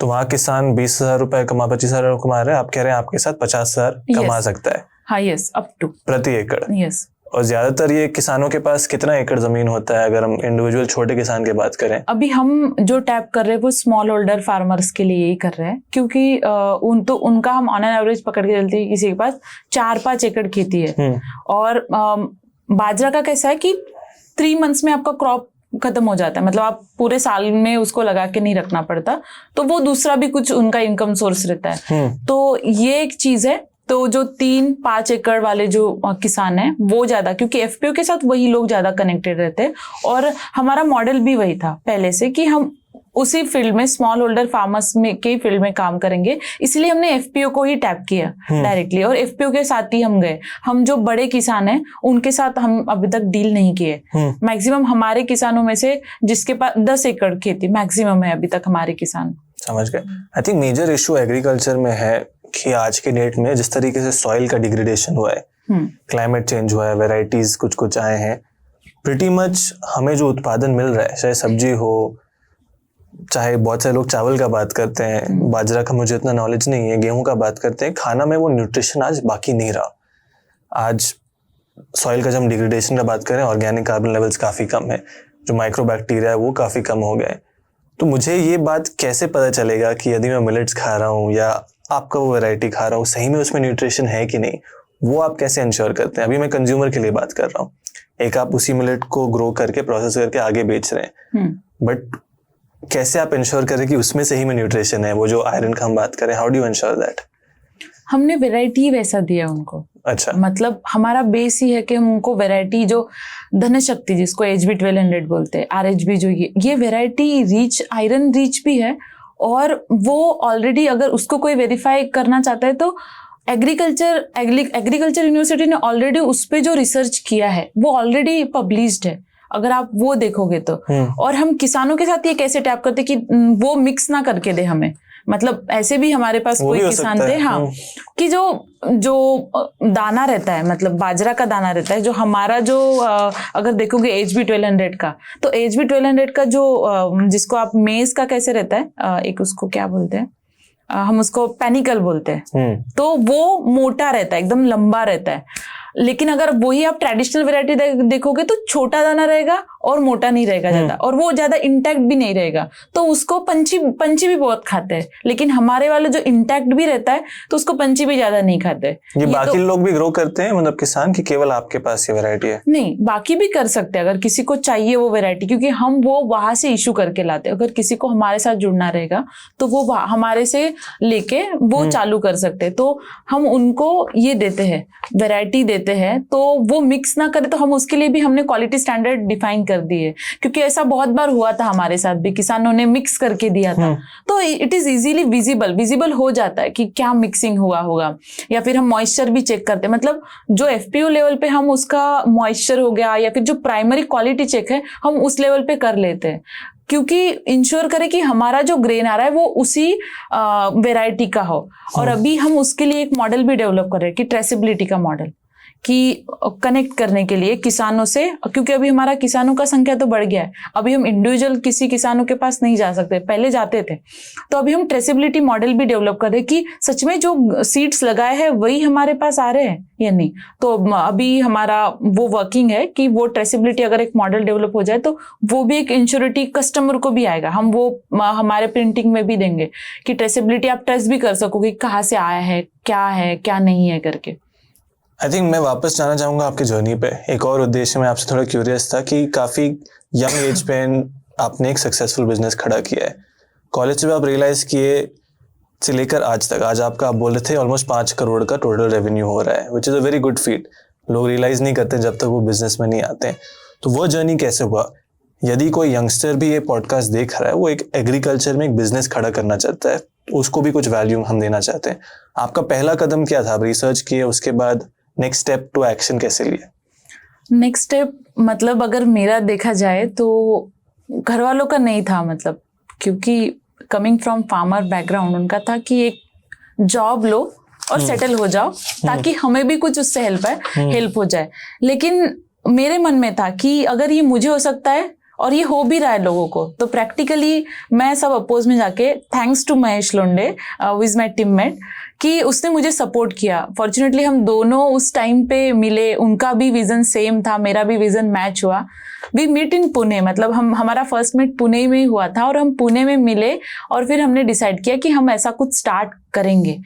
तो वहाँ किसान 20,000 रुपए 25,000 कमा रहे हैं, आप कह रहे हैं आपके साथ 50,000 कमा सकता है। हाँ, यस, अप टू प्रति एकड़। यस। और ज्यादातर ये किसानों के पास कितना एकड़ जमीन होता है अगर हम इंडिविजुअल छोटे किसान की बात करें? अभी हम जो टैप कर रहे हैं वो स्मॉल होल्डर फार्मर्स के लिए ही कर रहे हैं, क्योंकि उनका हम ऑन एन एवरेज पकड़ के चलते हैं, किसी के पास 4-5 एकड़ खेती है। और बाजरा का कैसा है कि 3 मंथ्स में आपका क्रॉप खत्म हो जाता है, मतलब आप पूरे साल में उसको लगा के नहीं रखना पड़ता, तो वो दूसरा भी कुछ उनका इनकम सोर्स रहता है। तो ये एक चीज है। तो जो 3-5 एकड़ वाले जो किसान हैं वो ज्यादा, क्योंकि एफपीओ के साथ वही लोग ज्यादा कनेक्टेड रहते हैं, और हमारा मॉडल भी वही था पहले से कि हम उसी फील्ड में स्मॉल होल्डर फार्मर्स में के फील्ड में काम करेंगे, इसलिए हमने एफपीओ को ही टैप किया डायरेक्टली, और एफपीओ के साथ ही हम गए। हम जो बड़े किसान हैं उनके साथ हम अभी तक डील नहीं किए। मैक्सिमम हमारे किसानों में से जिसके पास 10 एकड़ खेती मैक्सिमम है अभी तक हमारे किसान। समझ गए। I think major issue agriculture में है कि आज के डेट में जिस तरीके से सॉइल का डिग्रेडेशन हुआ है, क्लाइमेट चेंज हुआ है, वेराइटीज कुछ आए हैं, प्रिटी मच हमें जो उत्पादन मिल रहा है, चाहे सब्जी हो, चाहे बहुत सारे लोग चावल का बात करते हैं, बाजरा का मुझे इतना नॉलेज नहीं है, गेहूं का बात करते हैं, खाना में वो न्यूट्रिशन आज बाकी नहीं रहा। आज सॉइल का जब हम डिग्रेडेशन का बात करें, ऑर्गेनिक कार्बन लेवल्स काफ़ी कम है, जो माइक्रोबैक्टीरिया है वो काफ़ी कम हो गए। तो मुझे ये बात कैसे पता चलेगा कि यदि मैं मिलेट्स खा रहा हूँ या आपका वो वैरायटी खा रहा हूँ, सही में उसमें न्यूट्रिशन है कि नहीं, वो आप कैसे इंश्योर करते हैं? अभी मैं कंज्यूमर के लिए बात कर रहा हूँ, एक आप उसी मिलेट को ग्रो करके प्रोसेस करके आगे बेच रहे हैं, बट कैसे आप इंश्योर करें कि उसमें सही में न्यूट्रिशन है? वो जो आयरन का हम बात करें, how do you ensure that? हमने वैरायटी वैसा दिया उनको। अच्छा, मतलब हमारा बेस ही है कि हम उनको वैरायटी जो धनशक्ति जिसको HB 1200 बोलते हैं, RHB जो ये वैरायटी रिच, आयरन रिच भी है, और वो ऑलरेडी अगर उसको कोई वेरीफाई करना चाहता है तो एग्रीकल्चर यूनिवर्सिटी ने ऑलरेडी उस पर जो रिसर्च किया है वो ऑलरेडी पब्लिश्ड है, अगर आप वो देखोगे तो। और हम किसानों के साथ ये कैसे टैप करते कि वो मिक्स ना करके दे हमें, मतलब ऐसे भी हमारे पास कोई किसान थे, हाँ, कि जो दाना रहता है, मतलब बाजरा का दाना रहता है, जो हमारा जो अगर देखोगे HB 1200 का, तो HB 1200 का जो जिसको आप मेज का कैसे रहता है, एक उसको क्या बोलते हैं, हम उसको पैनिकल बोलते हैं, तो वो मोटा रहता है, एकदम लंबा रहता है। लेकिन अगर वही आप ट्रेडिशनल वैरायटी देखोगे तो छोटा दाना रहेगा और मोटा नहीं रहेगा ज्यादा, और वो ज्यादा इंटैक्ट भी नहीं रहेगा, तो उसको पंछी भी बहुत खाते हैं। लेकिन हमारे वाले जो इंटैक्ट भी रहता है तो उसको पंछी भी ज्यादा नहीं खाते। ये बाकी लोग भी ग्रो करते हैं, मतलब किसान, की केवल आपके पास ये वैरायटी है? नहीं, बाकी भी कर सकते हैं अगर किसी को चाहिए वो वैरायटी, क्योंकि हम वो वहां से इशू करके लाते हैं। अगर किसी को हमारे साथ जुड़ना रहेगा तो वो हमारे से लेके वो चालू कर सकते हैं। तो हम उनको ये देते हैं, वैरायटी देते हैं, तो वो मिक्स ना करे, तो हम उसके लिए भी हमने क्वालिटी स्टैंडर्ड डिफाइन कर दिए, क्योंकि ऐसा बहुत बार हुआ था हमारे साथ भी, किसानों ने मिक्स करके दिया था, तो इट इज इजीली विजिबल हो जाता है कि क्या मिक्सिंग हुआ होगा। या फिर हम मॉइस्चर भी चेक करते हैं, मतलब जो FPO लेवल पे हम उसका मॉइस्चर हो गया, या फिर जो प्राइमरी क्वालिटी चेक है हम उस लेवल पे कर लेते हैं, क्योंकि इंश्योर करें कि हमारा जो ग्रेन आ रहा है वो उसी वैरायटी का हो। और अभी हम उसके लिए एक मॉडल भी डेवलप कर रहे हैं कि ट्रेसेबिलिटी का मॉडल, कि कनेक्ट करने के लिए किसानों से, क्योंकि अभी हमारा किसानों का संख्या तो बढ़ गया है, अभी हम इंडिविजुअल किसी किसानों के पास नहीं जा सकते, पहले जाते थे। तो अभी हम ट्रेसेबिलिटी मॉडल भी डेवलप कर रहे हैं कि सच में जो सीड्स लगाए हैं वही हमारे पास आ रहे हैं या नहीं। तो अभी हमारा वो वर्किंग है कि वो ट्रेसेबिलिटी अगर एक मॉडल डेवलप हो जाए तो वो भी एक इंश्योरिटी कस्टमर को भी आएगा। हम वो हमारे प्रिंटिंग में भी देंगे कि ट्रेसेबिलिटी आप टेस्ट भी कर सकोगे कहाँ से आया है क्या नहीं है करके। आई थिंक मैं वापस जाना चाहूँगा आपकी जर्नी पे। एक और उद्देश्य में आपसे थोड़ा क्यूरियस था कि काफ़ी यंग एज पे आपने एक सक्सेसफुल बिजनेस खड़ा किया है। कॉलेज में आप रियलाइज़ किए से लेकर आज तक, आज आपका आप बोल रहे थे ऑलमोस्ट 5 करोड़ का टोटल रेवेन्यू हो रहा है, which is a very good feet. लोग रियलाइज़ नहीं करते जब तक वो बिजनेस में नहीं आते हैं। तो वो जर्नी कैसे हुआ? यदि कोई यंगस्टर भी ये पॉडकास्ट देख रहा है, वो एक एग्रीकल्चर में एक बिजनेस खड़ा करना चाहता है, उसको भी कुछ वैल्यू हम देना चाहते हैं, आपका पहला कदम क्या था? आप रिसर्च किए, उसके बाद नेक्स्ट स्टेप टू एक्शन कैसे लिया? नेक्स्ट स्टेप मतलब अगर मेरा देखा जाए तो घर वालों का नहीं था, मतलब क्योंकि कमिंग फ्रॉम फार्मर बैकग्राउंड, उनका था कि एक जॉब लो और सेटल हो जाओ ताकि हमें भी कुछ उससे हेल्प हो जाए। लेकिन मेरे मन में था कि अगर ये मुझे हो सकता है और ये हो भी रहा है लोगों को, तो प्रैक्टिकली मैं सब अपोज में जाके, thanks to Mahesh Londe with my teammate, कि उसने मुझे सपोर्ट किया। फॉर्चुनेटली हम दोनों उस टाइम पे मिले, उनका भी विजन सेम था, मेरा भी विजन मैच हुआ। वी मीट इन पुणे, मतलब हमारा फर्स्ट मीट पुणे में ही हुआ था, और हम पुणे में मिले और फिर हमने डिसाइड किया कि हम ऐसा कुछ स्टार्ट करेंगे।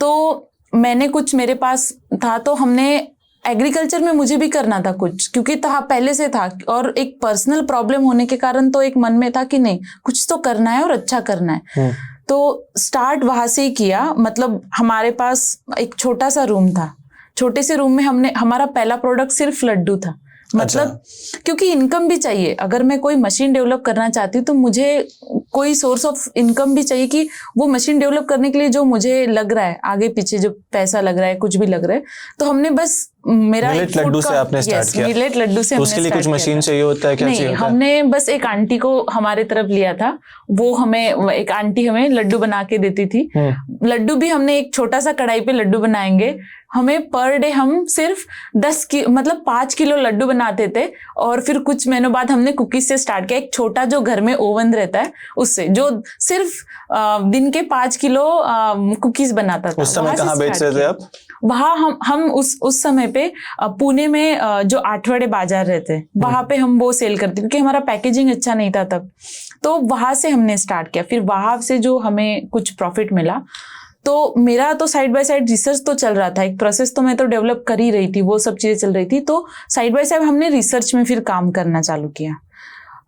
तो मैंने कुछ, मेरे पास था, तो हमने एग्रीकल्चर में मुझे भी करना था कुछ, क्योंकि पहले से था, और एक पर्सनल प्रॉब्लम होने के कारण तो एक मन में था कि नहीं, कुछ तो करना है और अच्छा करना है। तो स्टार्ट वहां से ही किया। मतलब हमारे पास एक छोटा सा रूम था, छोटे से रूम में हमारा पहला प्रोडक्ट सिर्फ लड्डू था। मतलब क्योंकि इनकम भी चाहिए, अगर मैं कोई मशीन डेवलप करना चाहती हूँ तो मुझे कोई सोर्स ऑफ इनकम भी चाहिए, कि वो मशीन डेवलप करने के लिए जो मुझे लग रहा है, आगे पीछे जो पैसा लग रहा है, कुछ भी लग रहा है, तो हमने बस मेरा मिलेट लड्डू से आपने स्टार्ट किया? मिलेट लड्डू से। उसके लिए कुछ मशीन चाहिए होता है? क्या नहीं, चाहिए होता है? हमने बस एक आंटी को हमारे तरफ लिया था, वो हमें एक आंटी हमें लड्डू बना के देती थी। लड्डू भी हमने एक छोटा सा कढ़ाई पे लड्डू बनाएंगे, हमें पर डे हम सिर्फ 5 किलो लड्डू बनाते थे। और फिर कुछ महीनों बाद हमने कुकीज से स्टार्ट किया, एक छोटा जो घर में ओवन रहता है उससे, जो सिर्फ दिन के 5 किलो कुकीज बनाता था। उस समय कहाँ बेच रहे थे आप? वहाँ हम उस समय पे पुणे में जो आठवड़े बाजार रहते, वहां पे हम वो सेल करते, क्योंकि हमारा पैकेजिंग अच्छा नहीं था तब। तो वहां से हमने स्टार्ट किया, फिर वहां से जो हमें कुछ प्रॉफिट मिला, तो मेरा तो साइड बाय साइड रिसर्च तो चल रहा था, एक प्रोसेस तो मैं तो डेवलप कर ही रही थी, वो सब चीजें चल रही थी। तो साइड बाय साइड हमने रिसर्च में फिर काम करना चालू किया।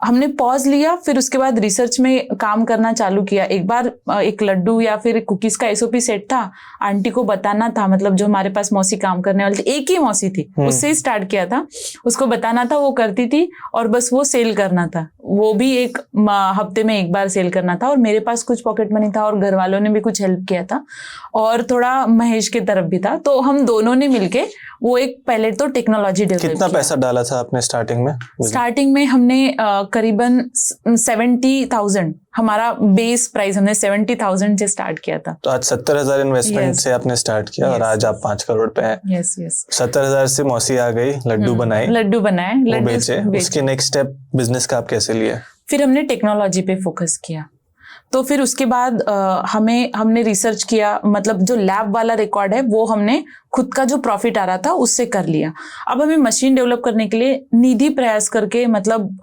हमने पॉज लिया, फिर उसके बाद रिसर्च में काम करना चालू किया। एक बार एक लड्डू या फिर कुकीज का SOP सेट था, आंटी को बताना था, मतलब जो हमारे पास मौसी काम करने वाली थी, एक ही मौसी थी, उससे ही स्टार्ट किया था, उसको बताना था, वो करती थी, और बस वो सेल करना था। वो भी एक हफ्ते में एक बार सेल करना था। और मेरे पास कुछ पॉकेट मनी था, और घर वालों ने भी कुछ हेल्प किया था, और थोड़ा महेश की तरफ भी था। तो हम दोनों ने मिलके वो एक पहले तो टेक्नोलॉजी डेवलप किया। कितना पैसा डाला था आपने स्टार्टिंग में? स्टार्टिंग में हमने करीबन 70,000 हमारा बेस प्राइस हमने 70,000 से स्टार्ट किया था। तो आज 70,000 इन्वेस्टमेंट से आपने स्टार्ट किया और आज आप 5 करोड़ पे हैं। Yes yes. 70,000 से मौसी आ गई, लड्डू बनाए, लड्डू बेचे। उसके नेक्स्ट स्टेप बिजनेस का आप कैसे लिए? फिर हमने टेक्नोलॉजी पे फोकस किया। तो फिर उसके बाद हमने रिसर्च किया, मतलब जो लैब वाला रिकॉर्ड है वो हमने खुद का जो प्रॉफिट आ रहा था उससे कर लिया। अब हमें मशीन डेवलप करने के लिए निधि प्रयास करके, मतलब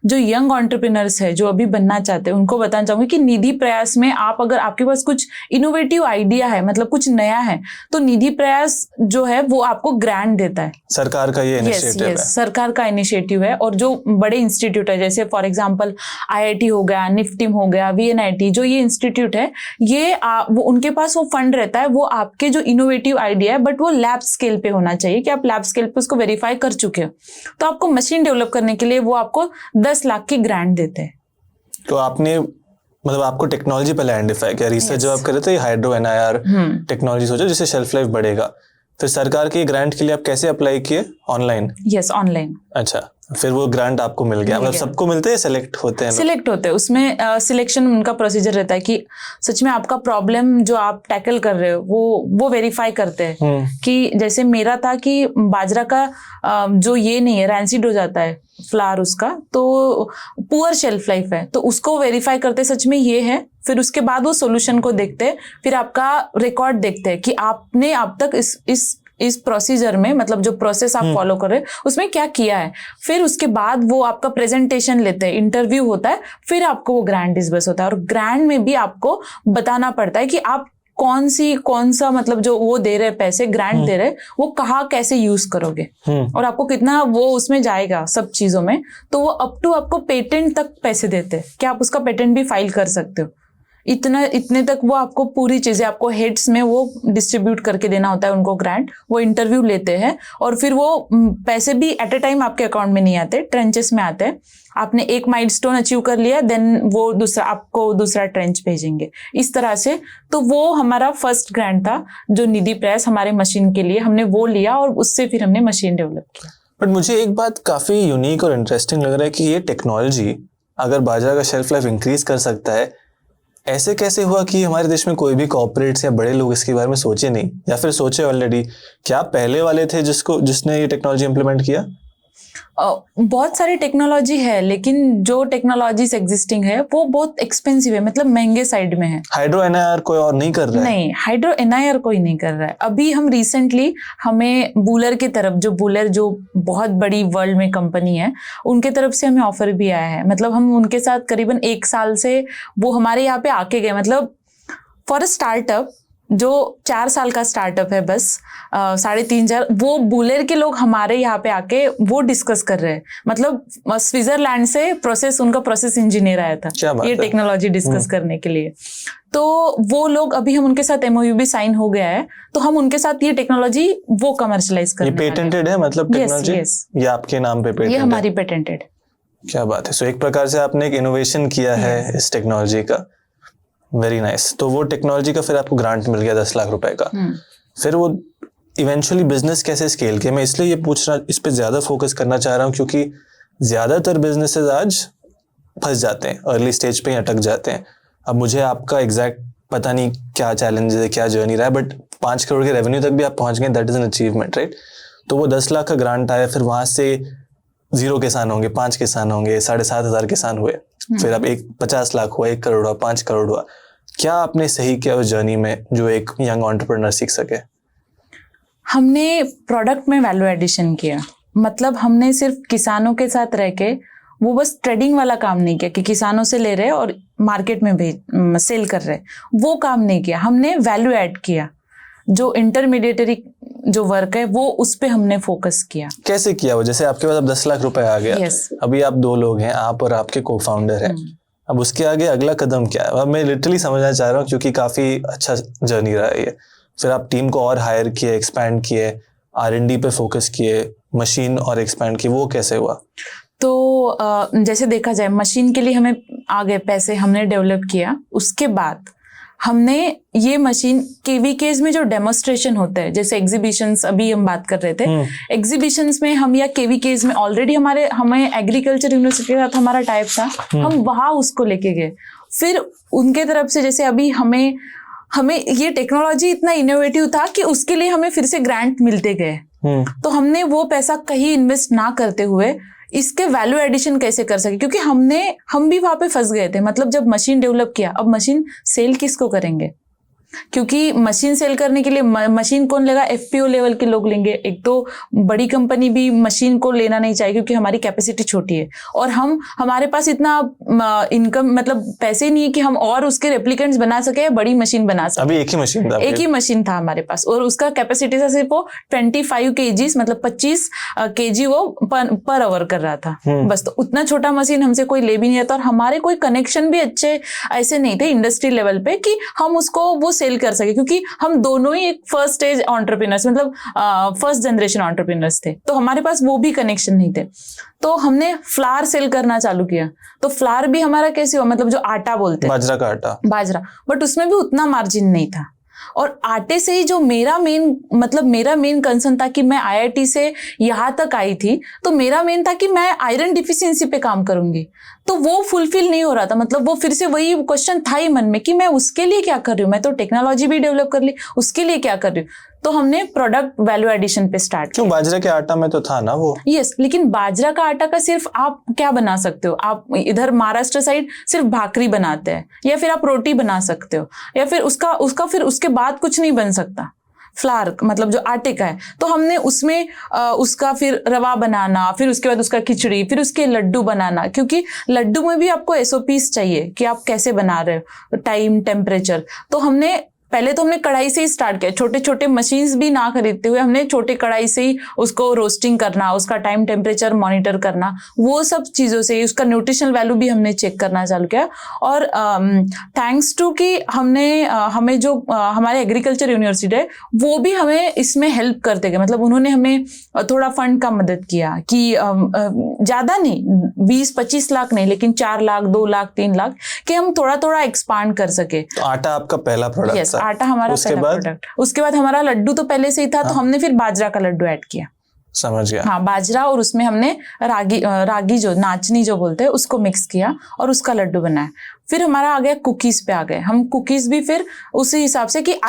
जो यंग एंटरप्रेन्योर्स है जो अभी बनना चाहते हैं उनको बताना चाहूंगी कि निधि प्रयास में आप अगर आपके पास कुछ इनोवेटिव आइडिया है, मतलब कुछ नया है, तो निधि प्रयास जो है वो आपको ग्रांट देता है। सरकार का ये इनिशिएटिव है। सरकार का इनिशिएटिव है। और जो बड़े इंस्टीट्यूट है जैसे फॉर एग्जांपल IIT हो गया, निफ्टिम हो गया, VNIT, जो ये इंस्टीट्यूट है ये वो उनके पास वो फंड रहता है, वो आपके जो इनोवेटिव आइडिया है बट वो लैब स्केल पे होना चाहिए कि आप लैब स्केल पे उसको वेरीफाई कर चुके हो, तो आपको मशीन डेवलप करने के लिए वो आपको 10 लाख की ग्रांट देते हैं। तो आपने मतलब आपको टेक्नोलॉजी पहले आइडेंटिफाई किया, रिसर्च जब आप कर रहे थे हाइड्रो NIR टेक्नोलॉजी सोचा जिससे शेल्फ लाइफ बढ़ेगा, फिर सरकार की ग्रांट के लिए आप कैसे अप्लाई किए? ऑनलाइन? Yes, online. अच्छा, फिर वो ग्रांट आपको मिल गया। मतलब सबको मिलते हैं, सिलेक्ट होते हैं? सिलेक्ट होते हैं। उसमें सिलेक्शन उनका प्रोसीजर रहता है कि सच में आपका प्रॉब्लम जो आप टैकल कर रहे हो वो वेरीफाई करते हैं कि जैसे मेरा था कि बाजरा का जो ये नहीं है, रैंसिड हो जाता है फ्लावर उसका, तो पुअर शेल्फ लाइफ है, तो उसको वेरीफाई करते सच में ये है। फिर उसके बाद वो सॉल्यूशन को देखते हैं, फिर आपका रिकॉर्ड देखते हैं कि आपने अब तक इस प्रोसीजर में, मतलब जो प्रोसेस आप फॉलो कर रहे हैं उसमें क्या किया है। फिर उसके बाद वो आपका प्रेजेंटेशन लेते हैं, इंटरव्यू होता है, फिर आपको वो ग्रांट डिसबर्स होता है। और ग्रांट में भी आपको बताना पड़ता है कि आप कौन सा मतलब जो वो दे रहे पैसे, ग्रांट दे रहे, वो कहाँ कैसे यूज करोगे और आपको कितना वो उसमें जाएगा सब चीजों में। तो वो अप टू आपको पेटेंट तक पैसे देते हैं कि आप उसका पेटेंट भी फाइल कर सकते हो। इतने तक वो आपको पूरी चीजें आपको हेड्स में वो डिस्ट्रीब्यूट करके देना होता है उनको ग्रांट। वो इंटरव्यू लेते हैं और फिर वो पैसे भी एट अ टाइम आपके अकाउंट में नहीं आते, ट्रेंचेस में आते हैं। आपने एक माइलस्टोन अचीव कर लिया, देन वो आपको दूसरा ट्रेंच भेजेंगे, इस तरह से। तो वो हमारा फर्स्ट ग्रांट था जो निधि प्रयास हमारे मशीन के लिए, हमने वो लिया और उससे फिर हमने मशीन डेवलप किया। बट मुझे एक बात काफी यूनिक और इंटरेस्टिंग लग रहा है कि ये टेक्नोलॉजी अगर बाजरा का शेल्फ लाइफ इंक्रीज कर सकता है, ऐसे कैसे हुआ कि हमारे देश में कोई भी कॉर्पोरेट्स या बड़े लोग इसके बारे में सोचे नहीं, या फिर सोचे ऑलरेडी? क्या पहले वाले थे जिसने ये टेक्नोलॉजी इंप्लीमेंट किया? बहुत सारी टेक्नोलॉजी है, लेकिन जो टेक्नोलॉजीज एग्जिस्टिंग है वो बहुत एक्सपेंसिव है, मतलब महंगे साइड में है। हाइड्रो NIR कोई और नहीं कर रहा है? नहीं, हाइड्रो NIR कोई नहीं कर रहा है। अभी हम रिसेंटली हमें बूलर की तरफ, जो बहुत बड़ी वर्ल्ड में कंपनी है, उनके तरफ से हमें ऑफर भी आया है। मतलब हम उनके साथ करीबन 1 साल से वो हमारे यहाँ पे आके गए। मतलब फॉर अ स्टार्टअप जो 4 साल का स्टार्टअप है, बस 3.5-4, वो बूलर के लोग हमारे यहाँ पे आके वो डिस्कस कर रहे हैं। मतलब स्विट्जरलैंड से उनका प्रोसेस इंजीनियर आया था ये टेक्नोलॉजी डिस्कस करने के लिए। तो वो लोग, अभी हम उनके साथ MOU भी साइन हो गया है, तो हम उनके साथ ये टेक्नोलॉजी वो कमर्शलाइज करने वाले हैं। ये पेटेंटेड है मतलब टेक्नोलॉजी? ये आपके नाम पे पेटेंट? ये हमारी पेटेंटेड। क्या बात है। सो एक प्रकार से आपने एक इनोवेशन किया है इस टेक्नोलॉजी का। Very nice. तो वो टेक्नोलॉजी का फिर आपको ग्रांट मिल गया 10 लाख रुपए का। फिर वो इवेंचुअली बिजनेस कैसे स्केल किया? मैं इसलिए ये इस पे ज्यादा फोकस करना चाह रहा हूँ क्योंकि ज्यादातर बिजनेसेस आज फंस जाते हैं, अर्ली स्टेज पे ही अटक जाते हैं। अब मुझे आपका एग्जैक्ट पता नहीं क्या चैलेंज है, क्या जर्नी रहा है, बट 5 करोड़ के रेवेन्यू तक भी आप पहुंच गए, that is an achievement, right? तो वो 10 लाख का ग्रांट आया, फिर वहां से 0 किसान होंगे, 5 किसान होंगे, 7,500 किसान हुए, फिर अब 50 लाख हुआ, 1 करोड़ हुआ, 5 करोड़ हुआ। क्या आपने सही किया उस जर्नी में जो एक यंग एंटरप्रेन्योर सीख सके? हमने प्रोडक्ट में वैल्यू एडिशन किया। मतलब हमने सिर्फ किसानों के साथ रह के वो बस ट्रेडिंग वाला काम नहीं किया कि किसानों से ले रहे और मार्केट में सेल कर रहे, वो काम नहीं किया। हमने वैल्यू ऐड किया। जो इंटरमीडिएटरी जो वर्क है वो उस पे हमने फोकस किया। कैसे किया वो? जैसे आपके पास अब 10 लाख रुपए आ गया, अभी आप 2 लोग हैं, आप और आपके को फाउंडर हैं, अब उसके आगे अगला कदम क्या है? अब मैं लिटरली समझना चाह रहा हूँ क्योंकि काफी अच्छा जर्नी रहा है ये। फिर आप टीम को और हायर किए, एक्सपैंड किए, R&D पे फोकस किए, मशीन और एक्सपैंड किए, वो कैसे हुआ? तो जैसे देखा जाए मशीन के लिए हमें आगे पैसे हमने डेवलप किया। उसके बाद हमने ये मशीन KVKs में जो डेमोन्स्ट्रेशन होता है, जैसे एग्जीबिशंस अभी हम बात कर रहे थे, एग्जीबिशंस में हम या KVKs में ऑलरेडी हमें एग्रीकल्चर यूनिवर्सिटी के साथ हमारा टाइप था, हम वहां उसको लेके गए। फिर उनके तरफ से जैसे अभी हमें ये टेक्नोलॉजी इतना इनोवेटिव था कि उसके लिए हमें फिर से ग्रांट मिलते गए। तो हमने वो पैसा कहीं इन्वेस्ट ना करते हुए इसके वैल्यू एडिशन कैसे कर सके, क्योंकि हम भी वहां पे फंस गए थे। मतलब जब मशीन डेवलप किया, अब मशीन सेल किसको करेंगे, क्योंकि मशीन सेल करने के लिए मशीन कौन लेगा, एफपीओ लेवल के लोग लेंगे। एक तो बड़ी कंपनी भी मशीन को लेना नहीं चाहिए क्योंकि हमारी कैपेसिटी छोटी है और हमारे पास इतना इनकम मतलब पैसे नहीं है कि हम और उसके रेप्लिकेंट्स बना सके या बड़ी मशीन बना सके। अभी एक ही मशीन था हमारे पास और उसका कैपेसिटी था सिर्फ वो 25 kgs मतलब 25 kg वो पर आवर कर रहा था बस। तो उतना छोटा मशीन हमसे कोई ले भी नहीं आता और हमारे कोई कनेक्शन भी अच्छे ऐसे नहीं थे इंडस्ट्री लेवल पे कि हम उसको वो सेल कर सके, क्योंकि हम दोनों ही एक फर्स्ट स्टेज एंटरप्रेन्योर्स मतलब फर्स्ट जनरेशन एंटरप्रेन्योर्स थे, तो हमारे पास वो भी कनेक्शन नहीं थे। तो हमने फ्लावर सेल करना चालू किया। तो फ्लावर भी हमारा कैसे हुआ, मतलब जो आटा बोलते हैं, बाजरा का आटा, बाजरा, बट उसमें भी उतना मार्जिन नहीं था। और आटे से ही जो मेरा मेन कंसर्न था कि मैं आईआईटी से यहाँ तक आई थी, तो मेरा मेन था कि मैं आयरन डिफिशियंसी पे काम करूंगी, तो वो फुलफिल नहीं हो रहा था। मतलब वो फिर से वही क्वेश्चन था ही मन में कि मैं उसके लिए क्या कर रही हूँ, मैं तो टेक्नोलॉजी भी डेवलप कर ली, उसके लिए क्या कर रही हूँ। तो हमने प्रोडक्ट वैल्यू एडिशन पे स्टार्ट किया। बाजरे के आटा में तो था ना वो, यस, लेकिन बाजरा का आटा का सिर्फ आप क्या बना सकते हो, आप इधर महाराष्ट्र साइड सिर्फ भाकरी बनाते हैं या फिर आप रोटी बना सकते हो या फिर उसका फिर उसके बाद कुछ नहीं बन सकता। फ्लावर मतलब जो आटे का है, तो हमने उसमें उसका फिर रवा बनाना, फिर उसके बाद उसका खिचड़ी, फिर उसके लड्डू बनाना, क्योंकि लड्डू में भी आपको एसओपीस चाहिए कि आप कैसे बना रहे हो, टाइम, टेम्परेचर। तो हमने कढ़ाई से ही स्टार्ट किया, छोटे छोटे मशीन्स भी ना खरीदते हुए हमने छोटे कढ़ाई से ही उसको रोस्टिंग करना, उसका टाइम टेम्परेचर मॉनिटर करना, वो सब चीज़ों से उसका न्यूट्रिशनल वैल्यू भी हमने चेक करना चालू किया। और थैंक्स टू कि हमें जो हमारे एग्रीकल्चर यूनिवर्सिटी है वो भी हमें इसमें हेल्प करते गए। मतलब उन्होंने हमें थोड़ा फंड का मदद किया कि ज़्यादा नहीं, 20-25 लाख नहीं, लेकिन 4 लाख, 2 लाख, 3 लाख कि हम थोड़ा थोड़ा एक्सपांड कर सके। तो आटा आपका पहला प्रोडक्ट था? आटा हमारा पहला प्रोडक्ट। उसके बाद हमारा लड्डू तो पहले से ही था, तो हमने फिर बाजरा का लड्डू ऐड किया। समझ गया। हाँ, बाजरा, और उसमें हमने रागी जो नाचनी जो बोलते हैं उसको मिक्स किया और उसका लड्डू बनाया। फिर हमारा आ गया कुकीज पे आ गए हम। कुकीज भी फिर उसी हिसाब से कि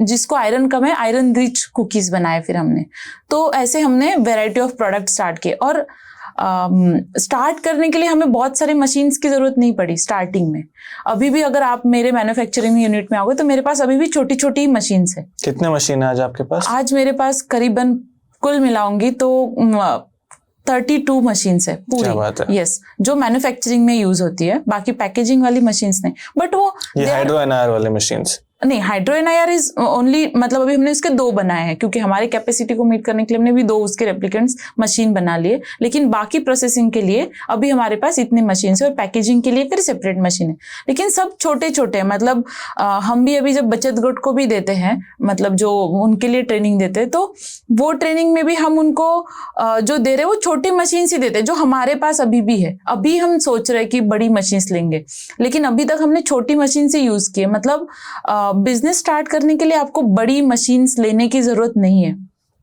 जिसको आयरन कम है, आयरन रिच कुकीज बनाए फिर हमने। तो ऐसे हमने वेराइटी ऑफ प्रोडक्ट स्टार्ट किए। और स्टार्ट करने के लिए हमें बहुत सारे मशीन्स की जरूरत नहीं पड़ी स्टार्टिंग में। अभी भी अगर आप मेरे मैन्युफैक्चरिंग यूनिट में आओगे तो मेरे पास अभी भी छोटी छोटी मशीन्स है। कितने मशीन है आज आपके पास? आज मेरे पास करीबन कुल मिलाऊंगी तो 32 मशीन्स है पूरी। यस, जो मैन्युफैक्चरिंग में यूज होती है, बाकी पैकेजिंग वाली मशीन्स नहीं। बट वो हाइड्रो एनआईआर वाले मशीन्स नहीं, हाइड्रो एनआईआर इज ओनली, मतलब अभी हमने उसके 2 बनाए हैं क्योंकि हमारी कैपेसिटी को मीट करने के लिए हमने भी 2 उसके रेप्लिकेंट्स मशीन बना लिए। लेकिन बाकी प्रोसेसिंग के लिए अभी हमारे पास इतने मशीन है और पैकेजिंग के लिए फिर सेपरेट मशीन है। लेकिन सब छोटे छोटे, मतलब हम भी अभी जब बचत गुट को भी देते हैं, मतलब जो उनके लिए ट्रेनिंग देते हैं, तो वो ट्रेनिंग में भी हम उनको जो दे रहे हैं वो छोटी मशीन ही देते हैं जो हमारे पास अभी भी है। अभी हम सोच रहे हैं कि बड़ी मशीन लेंगे, लेकिन अभी तक हमने छोटी मशीन से यूज किए। मतलब बिजनेस स्टार्ट करने के लिए आपको बड़ी मशीन्स लेने की जरूरत नहीं है।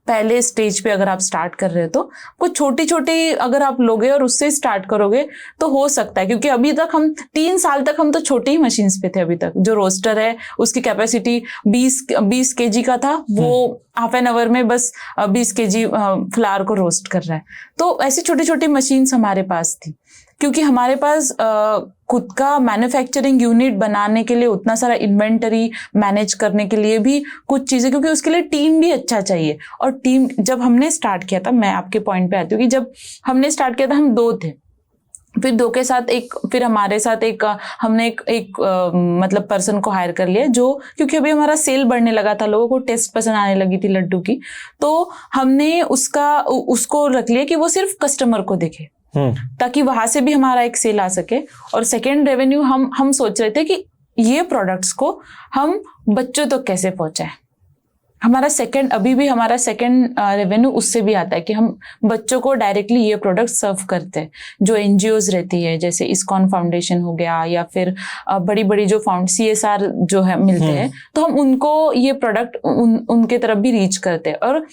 पहले स्टेज पे अगर आप स्टार्ट कर रहे हो तो कुछ छोटी छोटी अगर आप लोगे और उससे स्टार्ट करोगे तो हो सकता है। क्योंकि अभी तक हम 3 साल तक हम तो छोटी ही मशीन्स पे थे। अभी तक जो रोस्टर है उसकी कैपेसिटी 20 kg का था, वो हाफ एन आवर में बस 20 kg फ्लावर को रोस्ट कर रहा है। तो ऐसी छोटी छोटी मशीन्स हमारे पास थी, क्योंकि हमारे पास खुद का मैन्युफैक्चरिंग यूनिट बनाने के लिए उतना सारा इन्वेंटरी मैनेज करने के लिए भी कुछ चीज़ें, क्योंकि उसके लिए टीम भी अच्छा चाहिए। और टीम जब हमने स्टार्ट किया था, मैं आपके पॉइंट पे आती हूँ कि जब हमने स्टार्ट किया था हम 2 थे, फिर 2 के साथ फिर हमारे साथ हमने एक मतलब पर्सन को हायर कर लिया, जो क्योंकि अभी हमारा सेल बढ़ने लगा था, लोगों को टेस्ट पसंद आने लगी थी लड्डू की, तो हमने उसको रख लिया कि वो सिर्फ कस्टमर को देखे, ताकि वहां से भी हमारा एक सेल आ सके। और सेकेंड रेवेन्यू हम सोच रहे थे कि ये प्रोडक्ट्स को हम बच्चों तक कैसे पहुंचाएं। हमारा सेकंड, अभी भी हमारा सेकंड रेवेन्यू उससे भी आता है कि हम बच्चों को डायरेक्टली ये प्रोडक्ट सर्व करते हैं। जो एनजीओज रहती है, जैसे इस्कॉन फाउंडेशन हो गया, या फिर बड़ी बड़ी जो CSR जो है मिलते हैं, तो हम उनको ये प्रोडक्ट उनके तरफ भी रीच करते हैं। और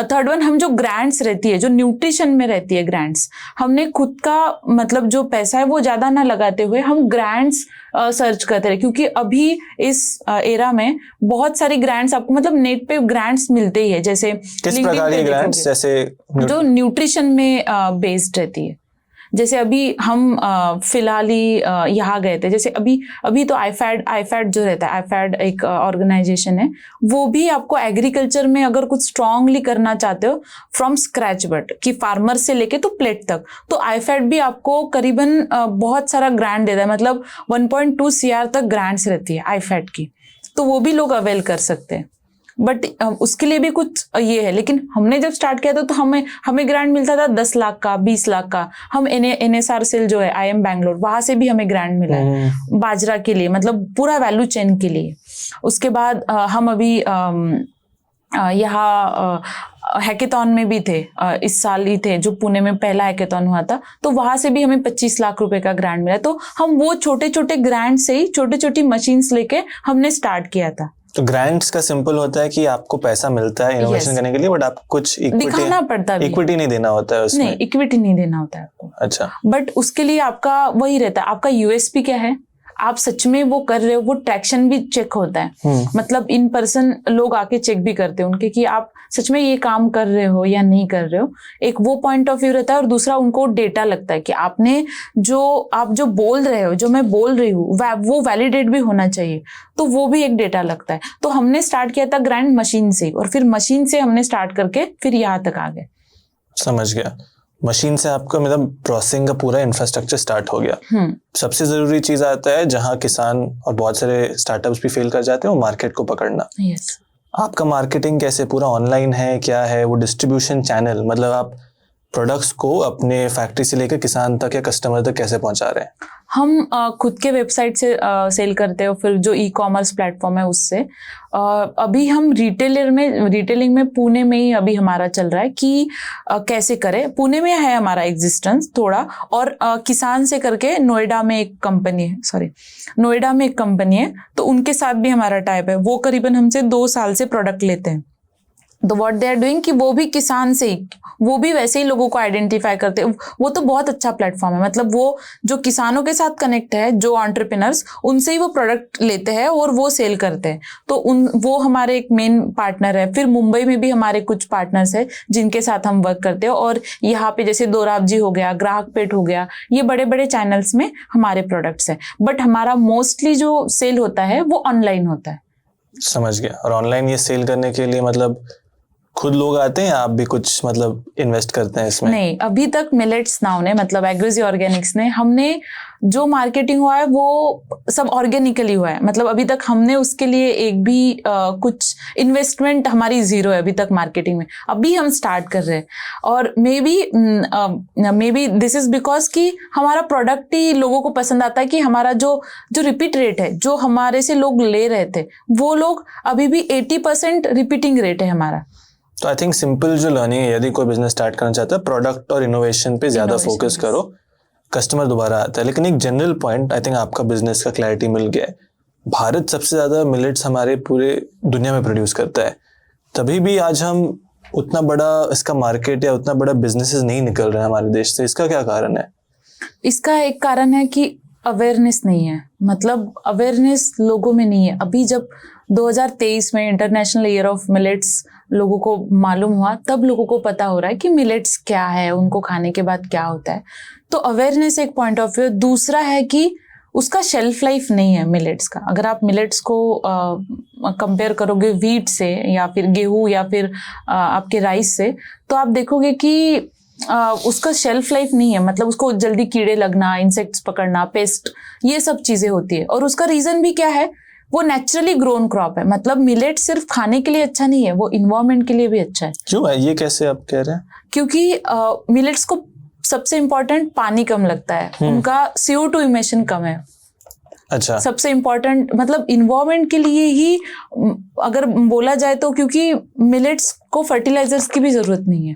थर्ड वन, हम जो ग्रांट्स रहती है, जो न्यूट्रिशन में रहती है ग्रांट्स, हमने खुद का मतलब जो पैसा है वो ज्यादा ना लगाते हुए हम ग्रांट्स सर्च करते रहे, क्योंकि अभी इस एरा में बहुत सारी ग्रांट्स आपको मतलब नेट पे ग्रांट्स मिलते ही है। जैसे किस प्रकार की ग्रांट्स? जैसे जो न्यूट्रिशन में बेस्ड रहती है। जैसे अभी हम फिलहाल ही यहाँ गए थे, जैसे अभी तो आईफैड जो रहता है, आईफैड एक ऑर्गेनाइजेशन है, वो भी आपको एग्रीकल्चर में अगर कुछ स्ट्रांगली करना चाहते हो फ्रॉम स्क्रैच, बट कि फार्मर से लेके तो प्लेट तक, तो आईफैड भी आपको करीबन बहुत सारा ग्रांट देता है। मतलब 1.2 CR तक ग्रांट्स रहती है आईफैड की, तो वो भी लोग अवेल कर सकते हैं। बट उसके लिए भी कुछ ये है। लेकिन हमने जब स्टार्ट किया था तो हमें ग्रांट मिलता था 10 लाख का, 20 लाख का। हम NSR सेल जो है IIM बैंगलोर, वहां से भी हमें ग्रांट मिला है बाजरा के लिए, मतलब पूरा वैल्यू चेन के लिए। उसके बाद हम अभी यहाँ हैकेथॉन में भी थे, इस साल ही थे, जो पुणे में पहला हैकेथॉन हुआ था, तो वहां से भी हमें 25 लाख रुपए का ग्रांट मिला। तो हम वो छोटे छोटे ग्रांट से ही छोटी छोटी मशीन्स लेके हमने स्टार्ट किया था। तो ग्रांट्स का सिंपल होता है कि आपको पैसा मिलता है इनोवेशन करने के लिए, बट आपको कुछ दिखाना पड़ता है, इक्विटी नहीं देना होता है उसमें। नहीं, इक्विटी नहीं देना होता है आपको। अच्छा। बट उसके लिए आपका वही रहता है, आपका USP क्या है, आप सच में वो कर रहे हो, वो ट्रैक्शन भी चेक होता है। मतलब इन पर्सन लोग आके चेक भी करते हैं उनके कि आप सच में ये काम कर रहे हो या नहीं कर रहे हो। एक वो पॉइंट ऑफ व्यू रहता है, और दूसरा उनको डेटा लगता है कि आप जो बोल रहे हो, जो मैं बोल रही हूँ, वो वैलिडेट भी होना चाहिए, तो वो भी एक डेटा लगता है। तो हमने स्टार्ट किया था ग्रांट मशीन से, और फिर मशीन से हमने स्टार्ट करके फिर यहाँ तक आ गए। समझ गया। मशीन से आपका मतलब प्रोसेसिंग का पूरा इंफ्रास्ट्रक्चर स्टार्ट हो गया। सबसे जरूरी चीज आता है, जहां किसान और बहुत सारे स्टार्टअप्स भी फेल कर जाते हैं, वो मार्केट को पकड़ना। yes. आपका मार्केटिंग कैसे, पूरा ऑनलाइन है, क्या है वो डिस्ट्रीब्यूशन चैनल? मतलब आप प्रोडक्ट्स को अपने फैक्ट्री से लेकर किसान तक या कस्टमर तक कैसे पहुंचा रहे हैं? हम खुद के वेबसाइट से सेल करते हो, फिर जो ई-कॉमर्स प्लेटफॉर्म है उससे। अभी हम रिटेलिंग में पुणे में ही अभी हमारा चल रहा है कि कैसे करें। पुणे में है हमारा एग्जिस्टेंस थोड़ा, और किसान से करके नोएडा में एक कंपनी है, तो उनके साथ भी हमारा टाइप है। वो करीबन हमसे 2 साल से प्रोडक्ट लेते हैं। तो व्हाट दे आर डूइंग कि वो भी किसान से ही, वो भी वैसे ही लोगों को आइडेंटिफाई करते हैं। वो तो बहुत अच्छा प्लेटफॉर्म है, मतलब वो जो किसानों के साथ कनेक्ट है, जो एंटरप्रेन्योर्स, उनसे ही वो प्रोडक्ट लेते हैं और वो सेल करते हैं। तो वो हमारे एक मेन पार्टनर है। फिर मुंबई में भी हमारे कुछ पार्टनर्स है जिनके साथ हम वर्क करते हैं, और यहाँ पे जैसे दोराबजी हो गया, ग्राहक पेट हो गया, ये बड़े बड़े चैनल्स में हमारे प्रोडक्ट्स है। बट हमारा मोस्टली जो सेल होता है वो ऑनलाइन होता है। समझ गया। और ऑनलाइन ये सेल करने के लिए मतलब खुद लोग आते हैं, आप भी कुछ मतलब इन्वेस्ट करते हैं इसमें? नहीं, अभी तक मिलेट्स नाउ ने, मतलब एग्रीजी ऑर्गेनिक्स ने, हमने जो मार्केटिंग हुआ है वो सब ऑर्गेनिकली हुआ है। मतलब अभी तक हमने उसके लिए एक भी कुछ इन्वेस्टमेंट हमारी जीरो है अभी तक मार्केटिंग में। अभी हम स्टार्ट कर रहे हैं, और may be this is because कि हमारा प्रोडक्ट ही लोगों को पसंद आता है, कि हमारा जो रिपीट रेट है, जो हमारे से लोग ले रहे थे, वो लोग अभी भी 80% रिपीटिंग रेट है हमारा। तो आई थिंक सिंपल जो लर्निंग है, यदि कोई बिजनेस स्टार्ट करना चाहता है, प्रोडक्ट और इनोवेशन पे ज्यादा फोकस करो, कस्टमर दोबारा आता है। लेकिन एक जनरल पॉइंट, आई थिंक आपका बिजनेस का क्लैरिटी मिल गया है। भारत सबसे ज्यादा मिलेट्स हमारे पूरे दुनिया में प्रोड्यूस करता है, तभी भी आज हम उतना बड़ा इसका मार्केट या उतना बड़ा बिजनेसेस नहीं निकल रहे हैं हमारे देश से। इसका क्या कारण है? इसका एक कारण है कि अवेयरनेस नहीं है, मतलब अवेयरनेस लोगों में नहीं है। अभी जब 2023 में इंटरनेशनल ईयर ऑफ मिलेट्स लोगों को मालूम हुआ, तब लोगों को पता हो रहा है कि मिलेट्स क्या है, उनको खाने के बाद क्या होता है। तो अवेयरनेस एक पॉइंट ऑफ व्यू। दूसरा है कि उसका शेल्फ लाइफ नहीं है मिलेट्स का। अगर आप मिलेट्स को कंपेयर करोगे व्हीट से, या फिर गेहूं, या फिर आपके राइस से, तो आप देखोगे कि उसका शेल्फ लाइफ नहीं है। मतलब उसको जल्दी कीड़े लगना, इंसेक्ट्स पकड़ना, पेस्ट, ये सब चीजें होती है। और उसका रीजन भी क्या है, वो नेचुरली ग्रोन क्रॉप है। मतलब मिलेट सिर्फ खाने के लिए अच्छा नहीं है, वो इन्वायरमेंट के लिए भी अच्छा है। क्यों है ये, कैसे आप कह रहे हैं? क्योंकि मिलेट्स को सबसे इम्पोर्टेंट पानी कम लगता है, उनका CO2 इमिशन कम है। अच्छा, सबसे इम्पोर्टेंट मतलब इन्वायरमेंट के लिए ही अगर बोला जाए तो, क्योंकि मिलेट्स को फर्टिलाइजर्स की भी जरूरत नहीं है,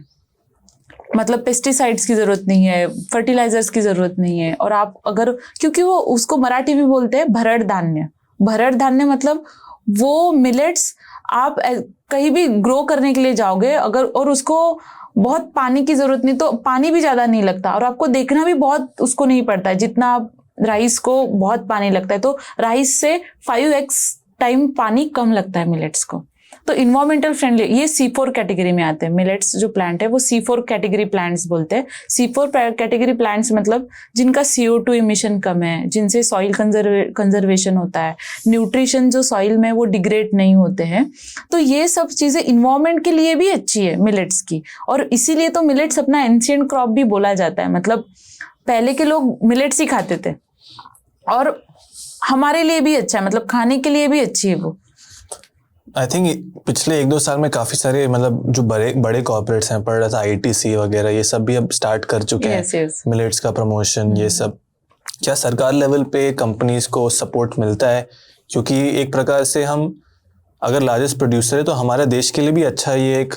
मतलब पेस्टिसाइड्स की जरूरत नहीं है, फर्टिलाइजर्स की जरूरत नहीं है। और आप अगर, क्योंकि वो उसको मराठी में बोलते हैं भरड़ धान्य। भरड़ धान्य मतलब वो मिलेट्स आप कहीं भी ग्रो करने के लिए जाओगे अगर, और उसको बहुत पानी की जरूरत नहीं, तो पानी भी ज्यादा नहीं लगता और आपको देखना भी बहुत उसको नहीं पड़ता है जितना राइस को बहुत पानी लगता है। तो राइस से 5x टाइम पानी कम लगता है मिलेट्स को। तो इन्वायरमेंटल फ्रेंडली, ये C4 कैटेगरी में आते हैं। मिलेट्स जो प्लांट है वो C4 कैटेगरी प्लांट्स बोलते हैं। C4 कैटेगरी प्लांट्स मतलब जिनका CO2 इमिशन कम है, जिनसे सॉइल कंजर्वेशन होता है, न्यूट्रिशन जो सॉइल में वो डिग्रेड नहीं होते हैं। तो ये सब चीजें इन्वायरमेंट के लिए भी अच्छी है मिलेट्स की, और इसीलिए तो मिलेट्स अपना एंशिएंट क्रॉप भी बोला जाता है। मतलब पहले के लोग मिलेट्स ही खाते थे और हमारे लिए भी अच्छा है, मतलब खाने के लिए भी अच्छी है वो। आई थिंक पिछले 1-2 साल में काफी सारे मतलब जो बड़े कॉर्पोरेट्स हैं, पढ़ रहा था ITC वगैरह, ये सब भी अब स्टार्ट कर चुके हैं मिलेट्स का प्रमोशन, ये सब। क्या सरकार लेवल पे कंपनीज को सपोर्ट मिलता है? क्योंकि एक प्रकार से हम अगर लार्जेस्ट प्रोड्यूसर है तो हमारे देश के लिए भी अच्छा ये एक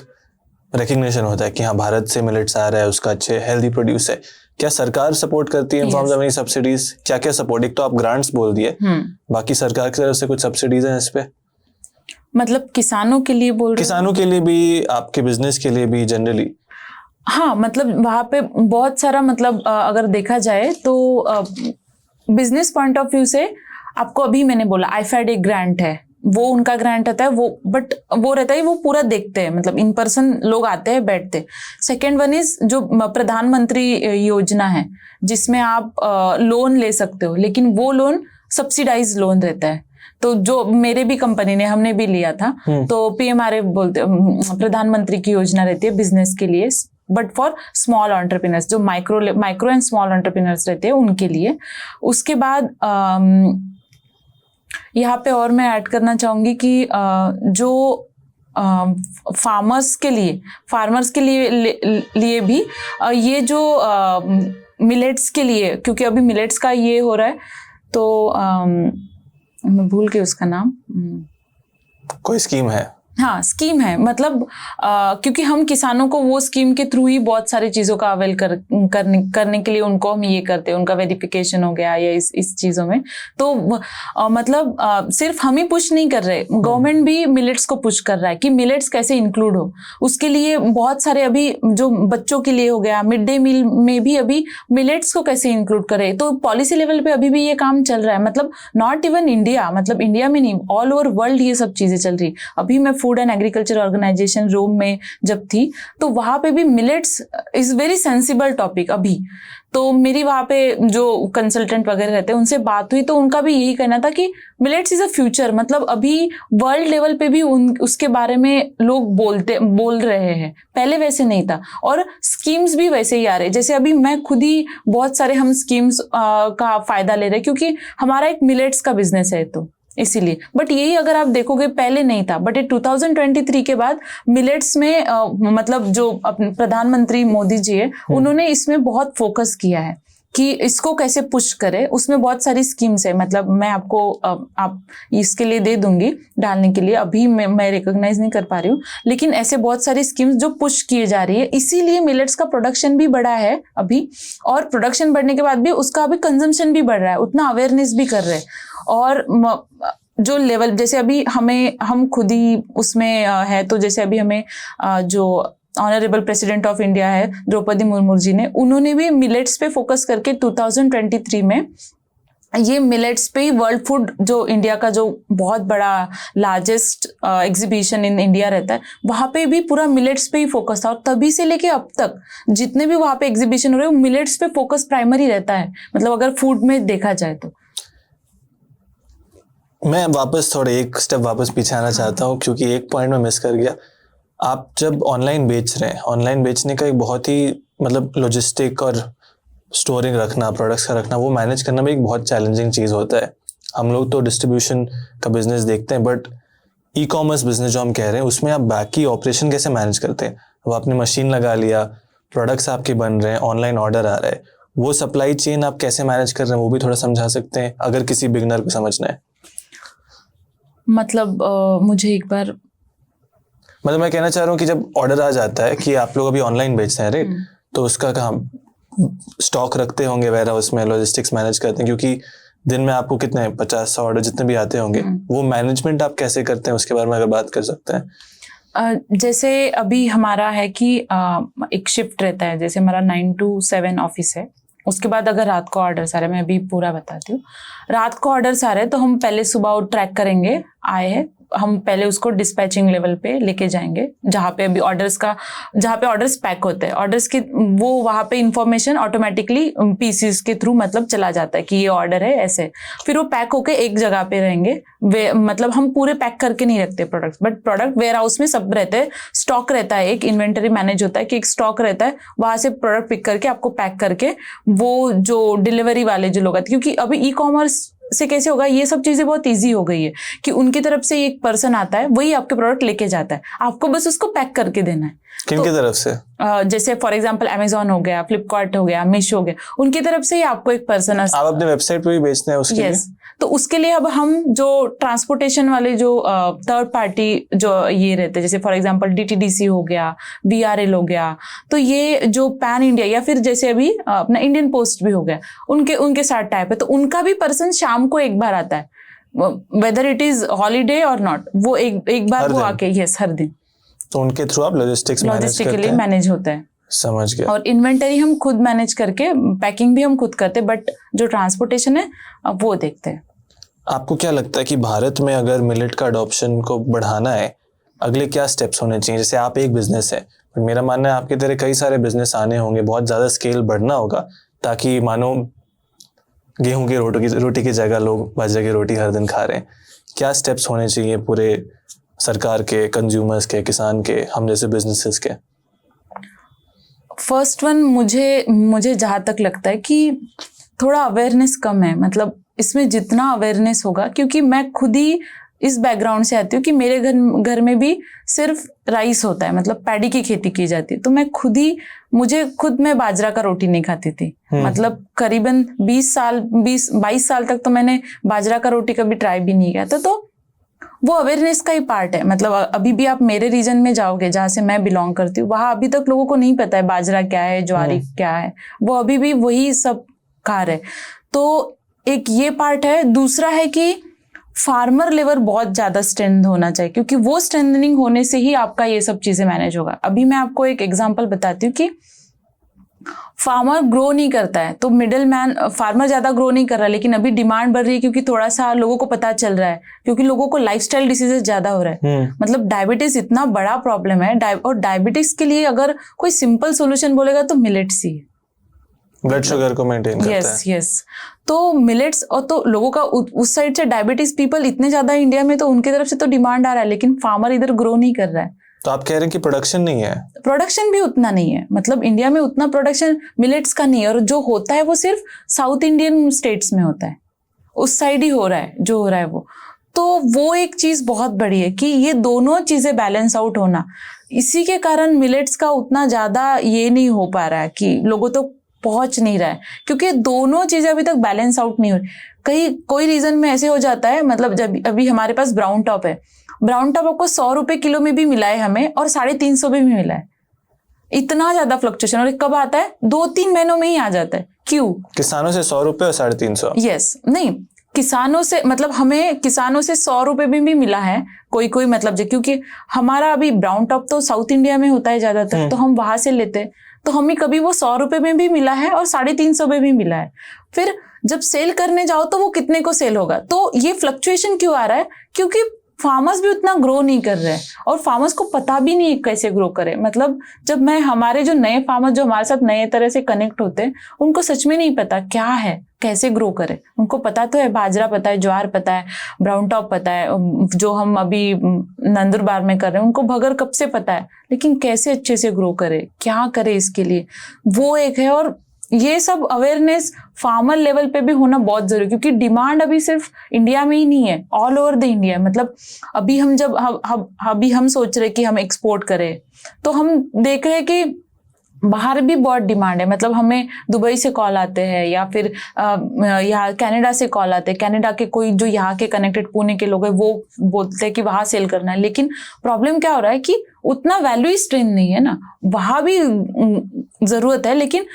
रिकग्निशन होता है कि हाँ भारत से मिलेट्स आ रहा है, उसका अच्छे हेल्दी प्रोड्यूस है। क्या सरकार सपोर्ट करती है इन फॉर्म्स ऑफ एनी सब्सिडीज? क्या क्या सपोर्ट? एक तो आप ग्रांट्स बोल दिए, बाकी सरकार की तरफ से कुछ सब्सिडीज हैं इस पे? मतलब किसानों के लिए बोल रहे हैं? किसानों के लिए भी, आपके बिजनेस के लिए भी जनरली? हाँ, मतलब वहाँ पे बहुत सारा, मतलब अगर देखा जाए तो बिजनेस पॉइंट ऑफ व्यू से आपको अभी मैंने बोला IFAD एक ग्रांट है, वो उनका ग्रांट रहता है वो, बट वो रहता है वो पूरा देखते हैं, मतलब इन पर्सन लोग आते हैं बैठते। सेकेंड वन इज जो प्रधानमंत्री योजना है जिसमें आप लोन ले सकते हो, लेकिन वो लोन सब्सिडाइज लोन रहता है। तो जो मेरे भी कंपनी ने, हमने भी लिया था, तो PMRA बोलते, प्रधानमंत्री की योजना रहती है बिजनेस के लिए, बट फॉर स्मॉल एंटरप्रेन्योर्स, जो माइक्रो एंड स्मॉल एंटरप्रेन्योर्स रहते हैं उनके लिए। उसके बाद यहाँ पे और मैं ऐड करना चाहूंगी कि जो फार्मर्स के लिए भी ये जो मिलेट्स के लिए, क्योंकि अभी मिलेट्स का ये हो रहा है, तो मैं भूल गई उसका नाम। कोई स्कीम है? हाँ, स्कीम है, मतलब क्योंकि हम किसानों को वो स्कीम के थ्रू ही बहुत सारी चीजों का अवेल करने के लिए उनको हम ये करते हैं, उनका वेरिफिकेशन हो गया या इस चीजों में। तो मतलब सिर्फ हम ही पुश नहीं कर रहे, गवर्नमेंट भी मिलेट्स को पुश कर रहा है कि मिलेट्स कैसे इंक्लूड हो। उसके लिए बहुत सारे, अभी जो बच्चों के लिए हो गया, मिड डे मील में भी अभी मिलेट्स को कैसे इंक्लूड करे, तो पॉलिसी लेवल पे अभी भी ये काम चल रहा है। मतलब नॉट इवन इंडिया, मतलब इंडिया में नहीं, ऑल ओवर वर्ल्ड ये सब चीजें चल रही। अभी मैं फूड एंड एग्रीकल्चर ऑर्गेनाइजेशन रोम में जब थी, तो वहां पे भी millets is very sensible topic अभी। तो मेरी वहां पे जो कंसल्टेंट वगैरह रहते हैं उनसे बात हुई, तो उनका भी यही कहना था कि मिलेट्स इज अ फ्यूचर। मतलब अभी वर्ल्ड लेवल पे भी उसके बारे में लोग बोल रहे हैं, पहले वैसे नहीं था। और स्कीम्स भी वैसे ही आ रहे, जैसे अभी मैं खुद ही बहुत सारे हम स्कीम्स का फायदा ले रहे हैं, क्योंकि हमारा एक मिलेट्स का बिजनेस है, तो इसीलिए। बट यही अगर आप देखोगे पहले नहीं था, बट 2023 के बाद मिलेट्स में मतलब जो प्रधानमंत्री मोदी जी है, उन्होंने इसमें बहुत फोकस किया है कि इसको कैसे पुश करे। उसमें बहुत सारी स्कीम्स है, मतलब मैं आपको आप इसके लिए दे दूंगी डालने के लिए, अभी मैं रिकॉग्नाइज नहीं कर पा रही हूँ, लेकिन ऐसे बहुत सारी स्कीम्स जो पुश किए जा रही है। इसीलिए मिलेट्स का प्रोडक्शन भी बढ़ा है अभी, और प्रोडक्शन बढ़ने के बाद भी उसका अभी कंजम्पशन भी बढ़ रहा है, उतना अवेयरनेस भी कर रहे हैं। और जो लेवल, जैसे अभी हम खुद ही उसमें है, तो जैसे अभी हमें जो ऑनरेबल प्रेसिडेंट ऑफ इंडिया है द्रौपदी मुर्मू जी ने, उन्होंने भी मिलेट्स पे फोकस करके 2023 में ये मिलेट्स पे ही वर्ल्ड फूड, जो इंडिया का जो बहुत बड़ा लार्जेस्ट एग्जीबिशन इन इंडिया रहता है, वहां पे भी पूरा मिलेट्स पे ही फोकस था। और तभी से लेके अब तक जितने भी वहां पे एग्जीबिशन हो रहे हैं, मिलेट्स पे फोकस प्राइमरी रहता है, मतलब अगर फूड में देखा जाए तो। मैं वापस थोड़े एक स्टेप वापस पीछे आना चाहता हूँ, क्योंकि एक पॉइंट में मिस कर गया। आप जब ऑनलाइन बेच रहे हैं, ऑनलाइन बेचने का एक बहुत ही मतलब लॉजिस्टिक और स्टोरिंग रखना, प्रोडक्ट्स का रखना, वो मैनेज करना भी एक बहुत चैलेंजिंग चीज़ होता है। हम लोग तो डिस्ट्रीब्यूशन का बिजनेस देखते हैं, बट ई-कॉमर्स बिजनेस जो हम कह रहे हैं, उसमें आप बाकी ऑपरेशन कैसे मैनेज करते हैं? वो आपने मशीन लगा लिया, प्रोडक्ट्स आपके बन रहे हैं, ऑनलाइन ऑर्डर आ रहा है, वो सप्लाई चेन आप कैसे मैनेज कर रहे हैं वो भी थोड़ा समझा सकते हैं अगर किसी बिगनर को समझना है? मतलब मुझे एक बार, मतलब मैं कहना चाह रहा हूँ कि जब ऑर्डर आ जाता है कि आप लोग अभी ऑनलाइन बेचते हैं राइट, तो उसका कहाँ स्टॉक रखते होंगे वेयर हाउस में, लॉजिस्टिक्स मैनेज करते हैं, क्योंकि दिन में आपको कितने 50-100 ऑर्डर जितने भी आते होंगे, वो मैनेजमेंट आप कैसे करते हैं उसके बारे में अगर बात कर सकते हैं? जैसे अभी हमारा है कि एक शिफ्ट रहता है, जैसे हमारा 9 to 7 ऑफिस है। उसके बाद अगर रात को ऑर्डर्स आ रहे हैं, मैं अभी पूरा बताती हूँ, रात को ऑर्डर्स आ रहे हैं तो हम पहले सुबह ट्रैक करेंगे, आए हैं हम पहले उसको डिस्पैचिंग लेवल पे लेके जाएंगे, जहाँ पे अभी जहाँ पे ऑर्डर्स पैक होते हैं, ऑर्डर्स की वो वहाँ पे इंफॉर्मेशन ऑटोमेटिकली पीसीस के थ्रू मतलब चला जाता है कि ये ऑर्डर है ऐसे, फिर वो पैक होके एक जगह पे रहेंगे। मतलब हम पूरे पैक करके नहीं रखते products, but product warehouse में सब रहते हैं, स्टॉक रहता है, एक इन्वेंटरी मैनेज होता है कि एक स्टॉक रहता है, वहां से प्रोडक्ट पिक करके आपको पैक करके वो जो डिलीवरी वाले जो लोग आते हैं, क्योंकि अभी ई कॉमर्स से कैसे होगा, ये सब चीजें बहुत इजी हो गई है कि उनकी तरफ से एक पर्सन आता है, वही आपके प्रोडक्ट लेके जाता है, आपको बस उसको पैक करके देना है। किनकी तरफ से? जैसे फॉर एग्जांपल अमेजोन हो गया, फ्लिपकार्ट हो गया, मीशो हो गया, उनकी तरफ से ही आपको एक पर्सन, आप अपने वेबसाइट पे भी बेचते हैं उसके लिए? तो उसके लिए अब हम जो ट्रांसपोर्टेशन वाले जो थर्ड पार्टी जो ये रहते हैं, जैसे फॉर एग्जांपल डीटीडीसी हो गया, वीआरएल हो गया, तो ये जो पैन इंडिया या फिर जैसे अभी अपना इंडियन पोस्ट भी हो गया, उनके साथ टाइप है, तो उनका भी पर्सन शाम को एक बार आता है, वेदर इट इज हॉलीडे और नॉट, वो एक बार वो आके, यस, हर दिन। तो उनके थ्रू आप लॉजिस्टिकली मैनेज होता है। समझ गया। और इन्वेंटरी हम खुद मैनेज करके, पैकिंग भी हम खुद करते हैं, बट जो ट्रांसपोर्टेशन है वो देखते हैं। आपको क्या लगता है कि भारत में अगर मिलेट का अडॉप्शन को बढ़ाना है, अगले क्या स्टेप्स होने चाहिए? जैसे आप एक बिजनेस है, मेरा मानना है आपके तरह कई सारे बिजनेस आने होंगे, बहुत ज़्यादा स्केल बढ़ना होगा, ताकि मानो गेहूं की रोटी की जगह लोग बाजरे की रोटी हर दिन खा रहे हैं। क्या स्टेप्स होने चाहिए पूरे सरकार के, कंज्यूमर्स के, किसान के, हम जैसे बिजनेसेस के? फर्स्ट वन, मुझे जहाँ तक लगता है कि थोड़ा अवेयरनेस कम है, मतलब इसमें जितना अवेयरनेस होगा, क्योंकि मैं खुद ही इस बैकग्राउंड से आती हूँ कि मेरे घर में भी सिर्फ राइस होता है, मतलब पैडी की खेती की जाती है, तो मैं बाजरा का रोटी नहीं खाती थी, मतलब करीबन 22 साल तक तो मैंने बाजरा का रोटी कभी ट्राई भी नहीं किया था। तो वो अवेयरनेस का ही पार्ट है, मतलब अभी भी आप मेरे रीजन में जाओगे जहाँ से मैं बिलोंग करती हूँ, वहां अभी तक लोगों को नहीं पता है बाजरा क्या है, ज्वारी क्या है, वो अभी भी वही सब खा रहे। तो एक ये पार्ट है। दूसरा है कि फार्मर लेवल बहुत ज्यादा स्ट्रेंथ होना चाहिए, क्योंकि वो स्ट्रेंथनिंग होने से ही आपका ये सब चीजें मैनेज होगा। अभी मैं आपको एक एग्जांपल बताती हूँ कि फार्मर ग्रो नहीं करता है, तो मिडिल मैन, फार्मर ज्यादा ग्रो नहीं कर रहा है, लेकिन अभी डिमांड बढ़ रही है क्योंकि थोड़ा सा लोगों को पता चल रहा है, क्योंकि लोगों को लाइफस्टाइल डिसीजेस ज्यादा हो रहा है। मतलब डायबिटीज इतना बड़ा प्रॉब्लम है, और डायबिटीज के लिए अगर कोई सिंपल सोल्यूशन बोलेगा तो मिलेट्स ही है, ब्लड शुगर को मेंटेन करता है। यस। तो मिलेट्स, और तो लोगों का उस साइड से डायबिटीज पीपल इतने ज्यादा इंडिया में, तो उनकी तरफ से तो डिमांड आ रहा है, लेकिन फार्मर इधर ग्रो नहीं कर रहा है। तो आप कह रहे हैं कि प्रोडक्शन नहीं है? प्रोडक्शन भी उतना नहीं है, मतलब इंडिया में उतना प्रोडक्शन मिलेट्स का नहीं है, और जो होता है वो सिर्फ साउथ इंडियन स्टेट्स में होता है, उस साइड ही हो रहा है जो हो रहा है वो। तो वो एक चीज बहुत बड़ी है कि ये दोनों चीजें बैलेंस आउट होना, इसी के कारण मिलेट्स का उतना ज्यादा ये नहीं हो पा रहा है कि लोगों तो पहुंच नहीं रहा है, क्योंकि दोनों चीजें अभी तक बैलेंस आउट नहीं हो रही। कोई रीजन में ऐसे हो जाता है, मतलब जब अभी हमारे पास ब्राउन टॉप है, ब्राउन टॉप आपको 100 रुपए किलो में भी मिला है हमें, और 350 में भी मिला है। इतना ज्यादा फ्लक्चुएशन, और कब आता है? 2-3 महीनों में ही आ जाता है। क्यों? किसानों से 100 रुपए और 350? यस, नहीं, किसानों से मतलब हमें किसानों से 100 रुपए में भी मिला है कोई मतलब, क्योंकि हमारा अभी ब्राउन टॉप तो साउथ इंडिया में होता है ज्यादातर, तो हम वहां से लेते हैं, तो हमें कभी वो 100 रुपए में भी मिला है और 350 में भी मिला है। फिर जब सेल करने जाओ तो वो कितने को सेल होगा? तो ये फ्लक्चुएशन क्यों आ रहा है? क्योंकि फार्मर्स भी उतना ग्रो नहीं कर रहे हैं, और फार्मर्स को पता भी नहीं कैसे ग्रो करे। मतलब जब मैं, हमारे जो नए फार्मर्स जो हमारे साथ नए तरह से कनेक्ट होते हैं, उनको सच में नहीं पता क्या है, कैसे ग्रो करे। उनको पता तो है, बाजरा पता है, ज्वार पता है, ब्राउन टॉप पता है, जो हम अभी नंदुरबार में कर रहे हैं, उनको भगर कब से पता है, लेकिन कैसे अच्छे से ग्रो करे, क्या करे इसके लिए, वो एक है। और ये सब अवेयरनेस फार्मर लेवल पे भी होना बहुत जरूरी, क्योंकि डिमांड अभी सिर्फ इंडिया में ही नहीं है, ऑल ओवर द इंडिया। मतलब अभी हम जब अभी हम सोच रहे कि हम एक्सपोर्ट करें, तो हम देख रहे हैं कि बाहर भी बहुत डिमांड है। मतलब हमें दुबई से कॉल आते हैं या फिर यहाँ कनाडा से कॉल आते हैं। कनाडा के कोई जो यहाँ के कनेक्टेड पुणे के लोग हैं वो बोलते हैं कि वहाँ सेल करना है, लेकिन प्रॉब्लम क्या हो रहा है कि उतना वैल्यू स्ट्रेंथ नहीं है ना। वहाँ भी जरूरत है लेकिन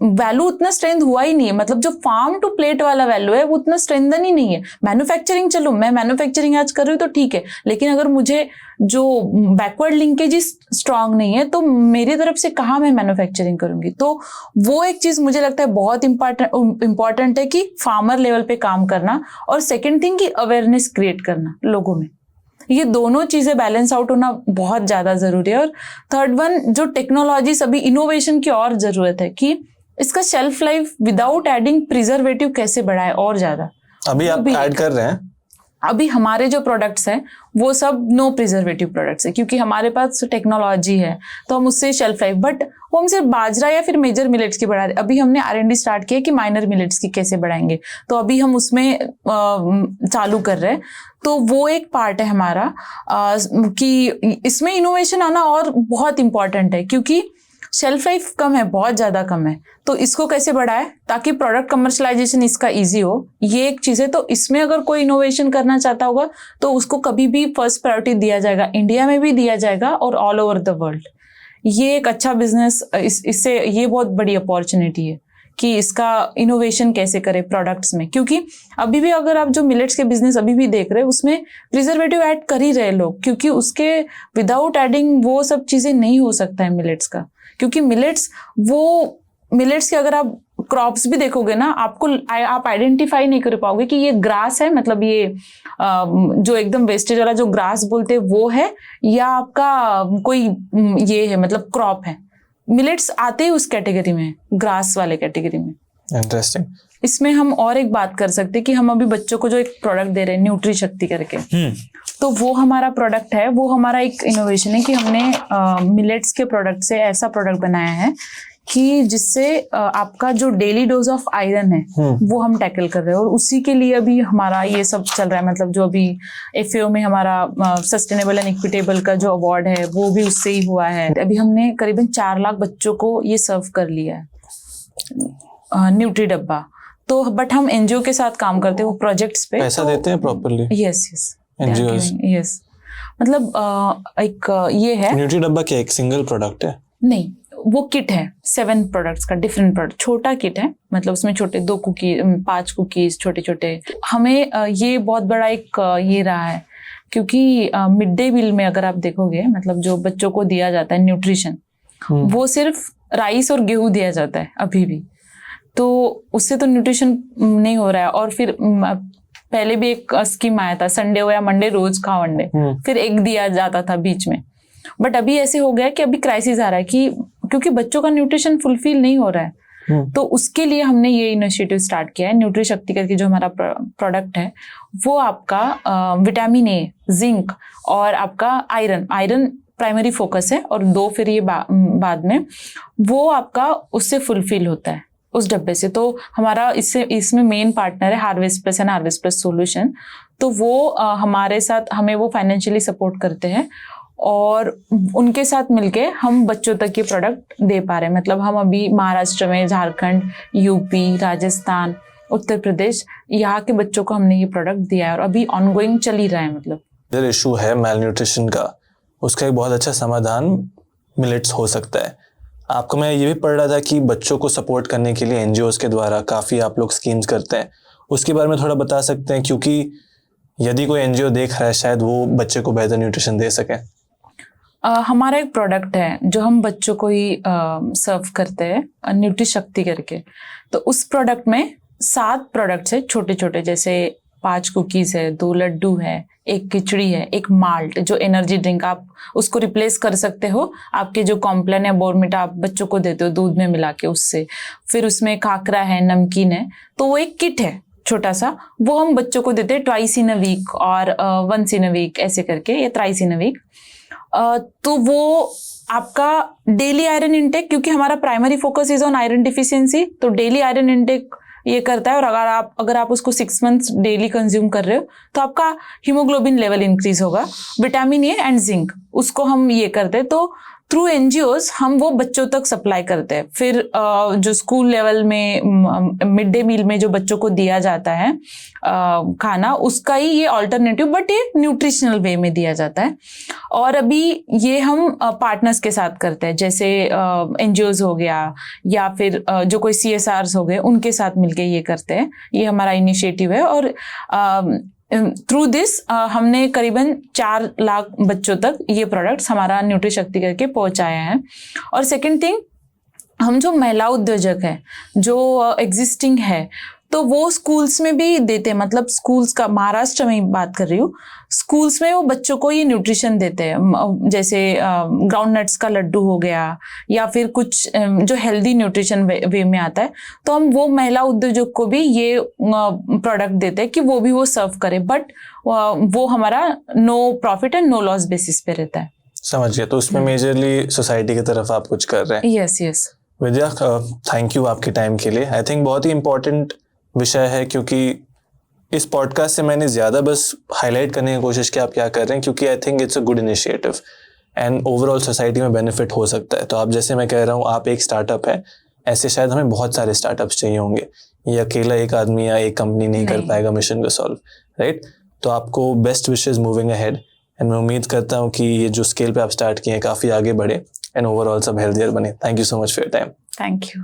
वैल्यू उतना स्ट्रेंथ हुआ ही नहीं है। मतलब जो फार्म टू प्लेट वाला वैल्यू है वो उतना स्ट्रेंथन ही नहीं है। मैन्युफैक्चरिंग, चलो मैं मैन्युफैक्चरिंग आज कर रही हूँ तो ठीक है, लेकिन अगर मुझे जो बैकवर्ड लिंकेज स्ट्रांग नहीं है तो मेरी तरफ से कहाँ मैं मैन्युफैक्चरिंग करूंगी। तो वो एक चीज मुझे लगता है बहुत इंपॉर्टेंट है कि फार्मर लेवल पे काम करना, और सेकेंड थिंग कि अवेयरनेस क्रिएट करना लोगों में। ये दोनों चीजें बैलेंस आउट होना बहुत ज्यादा जरूरी है। और थर्ड वन, जो टेक्नोलॉजीज, अभी इनोवेशन की और जरूरत है कि इसका shelf life without adding preservative कैसे बढ़ाए और ज्यादा। अभी आप ऐड कर रहे हैं? अभी हमारे जो प्रोडक्ट्स हैं वो सब नो प्रिजर्वेटिव प्रोडक्ट्स है, क्योंकि हमारे पास टेक्नोलॉजी है तो हम उससे शेल्फ लाइफ, बट वो हम सिर्फ बाजरा या फिर मेजर मिलेट्स की बढ़ा रहे। अभी हमने R&D स्टार्ट किया कि माइनर मिलेट्स की कैसे बढ़ाएंगे, तो अभी हम उसमें चालू कर रहे हैं। तो वो एक पार्ट है हमारा कि इसमें इनोवेशन आना और बहुत इंपॉर्टेंट है, क्योंकि शेल्फ लाइफ कम है, बहुत ज्यादा कम है। तो इसको कैसे बढ़ाए ताकि प्रोडक्ट कमर्शलाइजेशन इसका इजी हो, ये एक चीज है। तो इसमें अगर कोई इनोवेशन करना चाहता होगा तो उसको कभी भी फर्स्ट प्रायोरिटी दिया जाएगा, इंडिया में भी दिया जाएगा और ऑल ओवर द वर्ल्ड। ये एक अच्छा बिजनेस, इससे ये बहुत बड़ी अपॉर्चुनिटी है कि इसका इनोवेशन कैसे करें प्रोडक्ट्स में। क्योंकि अभी भी अगर आप जो मिलेट्स के बिजनेस अभी भी देख रहे हैं उसमें प्रिजर्वेटिव ऐड कर ही रहे लोग, क्योंकि उसके विदाउट एडिंग वो सब चीजें नहीं हो सकता है मिलेट्स का। क्योंकि मिलेट्स के अगर आप क्रॉप्स भी देखोगे ना, आप आइडेंटिफाई नहीं कर पाओगे कि ये ग्रास है, मतलब ये जो एकदम वेस्टेज वाला जो ग्रास बोलते हैं वो है, या आपका कोई ये है मतलब क्रॉप है। मिलेट्स आते ही उस कैटेगरी में, ग्रास वाले कैटेगरी में। इंटरेस्टिंग। इसमें हम और एक बात कर सकते हैं कि हम अभी बच्चों को जो एक प्रोडक्ट दे रहे हैं न्यूट्री शक्ति करके, तो वो हमारा प्रोडक्ट है, वो हमारा एक इनोवेशन है कि हमने मिलेट्स के प्रोडक्ट से ऐसा प्रोडक्ट बनाया है कि जिससे आपका जो डेली डोज ऑफ आयरन है वो हम टैकल कर रहे हैं। और उसी के लिए अभी हमारा ये सब चल रहा है। मतलब जो अभी FAO में हमारा सस्टेनेबल एंड इक्विटेबल का जो अवार्ड है वो भी उससे ही हुआ है। अभी हमने करीबन 4 लाख बच्चों को ये सर्व कर लिया है न्यूट्री डब्बा। तो बट हम NGO के साथ काम करते हैं वो प्रोजेक्ट्स पे। पैसा देते हैं प्रॉपर्ली? Yes NGOs? यस। मतलब एक ये है न्यूट्री डब्बा क्या एक सिंगल प्रोडक्ट है? नहीं, वो किट है 7 प्रोडक्ट्स का, डिफरेंट प्रोडक्ट, छोटा किट है। मतलब उसमें छोटे 2 कुकीज, 5 कुकीज छोटे छोटे। हमें ये बहुत बड़ा एक ये रहा है, क्योंकि मिड डे मील में अगर आप देखोगे, मतलब जो बच्चों को दिया जाता है न्यूट्रिशन, वो सिर्फ राइस और गेहूं दिया जाता है अभी भी। तो उससे तो न्यूट्रिशन नहीं हो रहा है। और फिर पहले भी एक स्कीम आया था, संडे हो या मंडे रोज खाओ अंडे, फिर एग दिया जाता था बीच में। बट अभी ऐसे हो गया कि अभी क्राइसिस आ रहा है कि क्योंकि बच्चों का न्यूट्रिशन फुलफिल नहीं हो रहा है। तो उसके लिए हमने ये इनिशिएटिव स्टार्ट किया है। न्यूट्री शक्ति करके जो हमारा प्रोडक्ट है वो आपका विटामिन A, जिंक और आपका आयरन प्राइमरी फोकस है, और 2 फिर ये बाद में वो आपका उससे फुलफिल होता है उस डब्बे से। तो हमारा इसमें मेन पार्टनर है harvest plus and harvest plus solution. तो वो हमारे साथ हमें वो फाइनेंशियली सपोर्ट करते हैं, और उनके साथ मिलके हम बच्चों तक ये प्रोडक्ट दे पा रहे हैं। मतलब हम अभी महाराष्ट्र में, झारखंड, यूपी, राजस्थान, उत्तर प्रदेश, यहाँ के बच्चों को हमने ये प्रोडक्ट दिया है और अभी ऑनगोइंग चल ही रहा है। मतलब जो इशू है मैल न्यूट्रिशन का, उसका एक बहुत अच्छा समाधान मिलेट्स हो सकता है। आपको मैं ये भी पढ़ रहा था कि बच्चों को सपोर्ट करने के लिए NGOs के द्वारा काफ़ी आप लोग स्कीम्स करते हैं, उसके बारे में थोड़ा बता सकते हैं? क्योंकि यदि कोई NGO देख रहा है शायद वो बच्चे को बेहतर न्यूट्रिशन दे सके। हमारा एक प्रोडक्ट है जो हम बच्चों को ही सर्व करते हैं, न्यूट्री शक्ति करके। तो उस प्रोडक्ट में 7 प्रोडक्ट्स है छोटे छोटे, जैसे 5 कुकीज है, 2 लड्डू है, 1 खिचड़ी है, 1 माल्ट जो एनर्जी ड्रिंक, आप उसको रिप्लेस कर सकते हो आपके जो कॉम्प्लान या बोर्नविटा आप बच्चों को देते हो दूध में मिला के उससे। फिर उसमें खाकरा है, नमकीन है। तो वो एक किट है छोटा सा, वो हम बच्चों को देते हैं ट्वाइस इन अ वीक और वंस इन अ वीक ऐसे करके, या थ्राइस इन अ वीक। तो वो आपका डेली आयरन इंटेक, क्योंकि हमारा primary focus is on iron deficiency, तो डेली आयरन इंटेक ये करता है। और अगर आप उसको 6 मंथ्स डेली कंज्यूम कर रहे हो तो आपका हीमोग्लोबिन लेवल इंक्रीज होगा। विटामिन A एंड जिंक उसको हम ये करते हैं। तो थ्रू एनजीओज हम वो बच्चों तक सप्लाई करते हैं। फिर जो स्कूल लेवल में मिड डे मील में जो बच्चों को दिया जाता है खाना, उसका ही ये ऑल्टरनेटिव बट ये न्यूट्रिशनल वे में दिया जाता है। और अभी ये हम पार्टनर्स के साथ करते हैं, जैसे एनजीओज हो गया या फिर जो कोई CSRs हो गए, उनके साथ मिलके ये करते हैं। ये हमारा इनिशिएटिव है और थ्रू दिस हमने करीबन 4 लाख बच्चों तक ये प्रोडक्ट्स हमारा न्यूट्री शक्ति करके पहुंचाया है। और सेकंड थिंग, हम जो महिला उद्योजक है जो एग्जिस्टिंग है, तो वो स्कूल्स में भी देते हैं। मतलब स्कूल्स का, महाराष्ट्र में बात कर रही हूँ, स्कूल्स में वो बच्चों को ये न्यूट्रिशन देते हैं, जैसे ग्राउंड नट्स का लड्डू हो गया या फिर कुछ जो हेल्दी न्यूट्रिशन वे में आता है। तो हम वो महिला उद्योजक को भी ये प्रोडक्ट देते हैं कि वो भी वो सर्व करे, बट वो हमारा no profit and no loss basis पे रहता है। समझ गया। तो उसमें मेजरली सोसाइटी की तरफ आप कुछ कर रहे हैं। Yes yes. Vidya, thank you आपके टाइम के लिए। आई थिंक बहुत ही इम्पोर्टेंट विषय है, क्योंकि इस पॉडकास्ट से मैंने ज़्यादा बस हाईलाइट करने की कोशिश की आप क्या कर रहे हैं, क्योंकि I think it's a good initiative and overall society में बेनिफिट हो सकता है। तो आप, जैसे मैं कह रहा हूँ, आप एक स्टार्टअप है, ऐसे शायद हमें बहुत सारे स्टार्टअप्स चाहिए होंगे। ये अकेला एक आदमी या एक कंपनी नहीं कर पाएगा मिशन को सॉल्व, राइट? तो आपको best wishes moving ahead and मैं उम्मीद करता हूँ कि ये जो स्केल पे आप स्टार्ट किए हैं काफ़ी आगे बढ़े एंड ओवरऑल सब हेल्थियर बने। Thank you so much for your time. Thank you.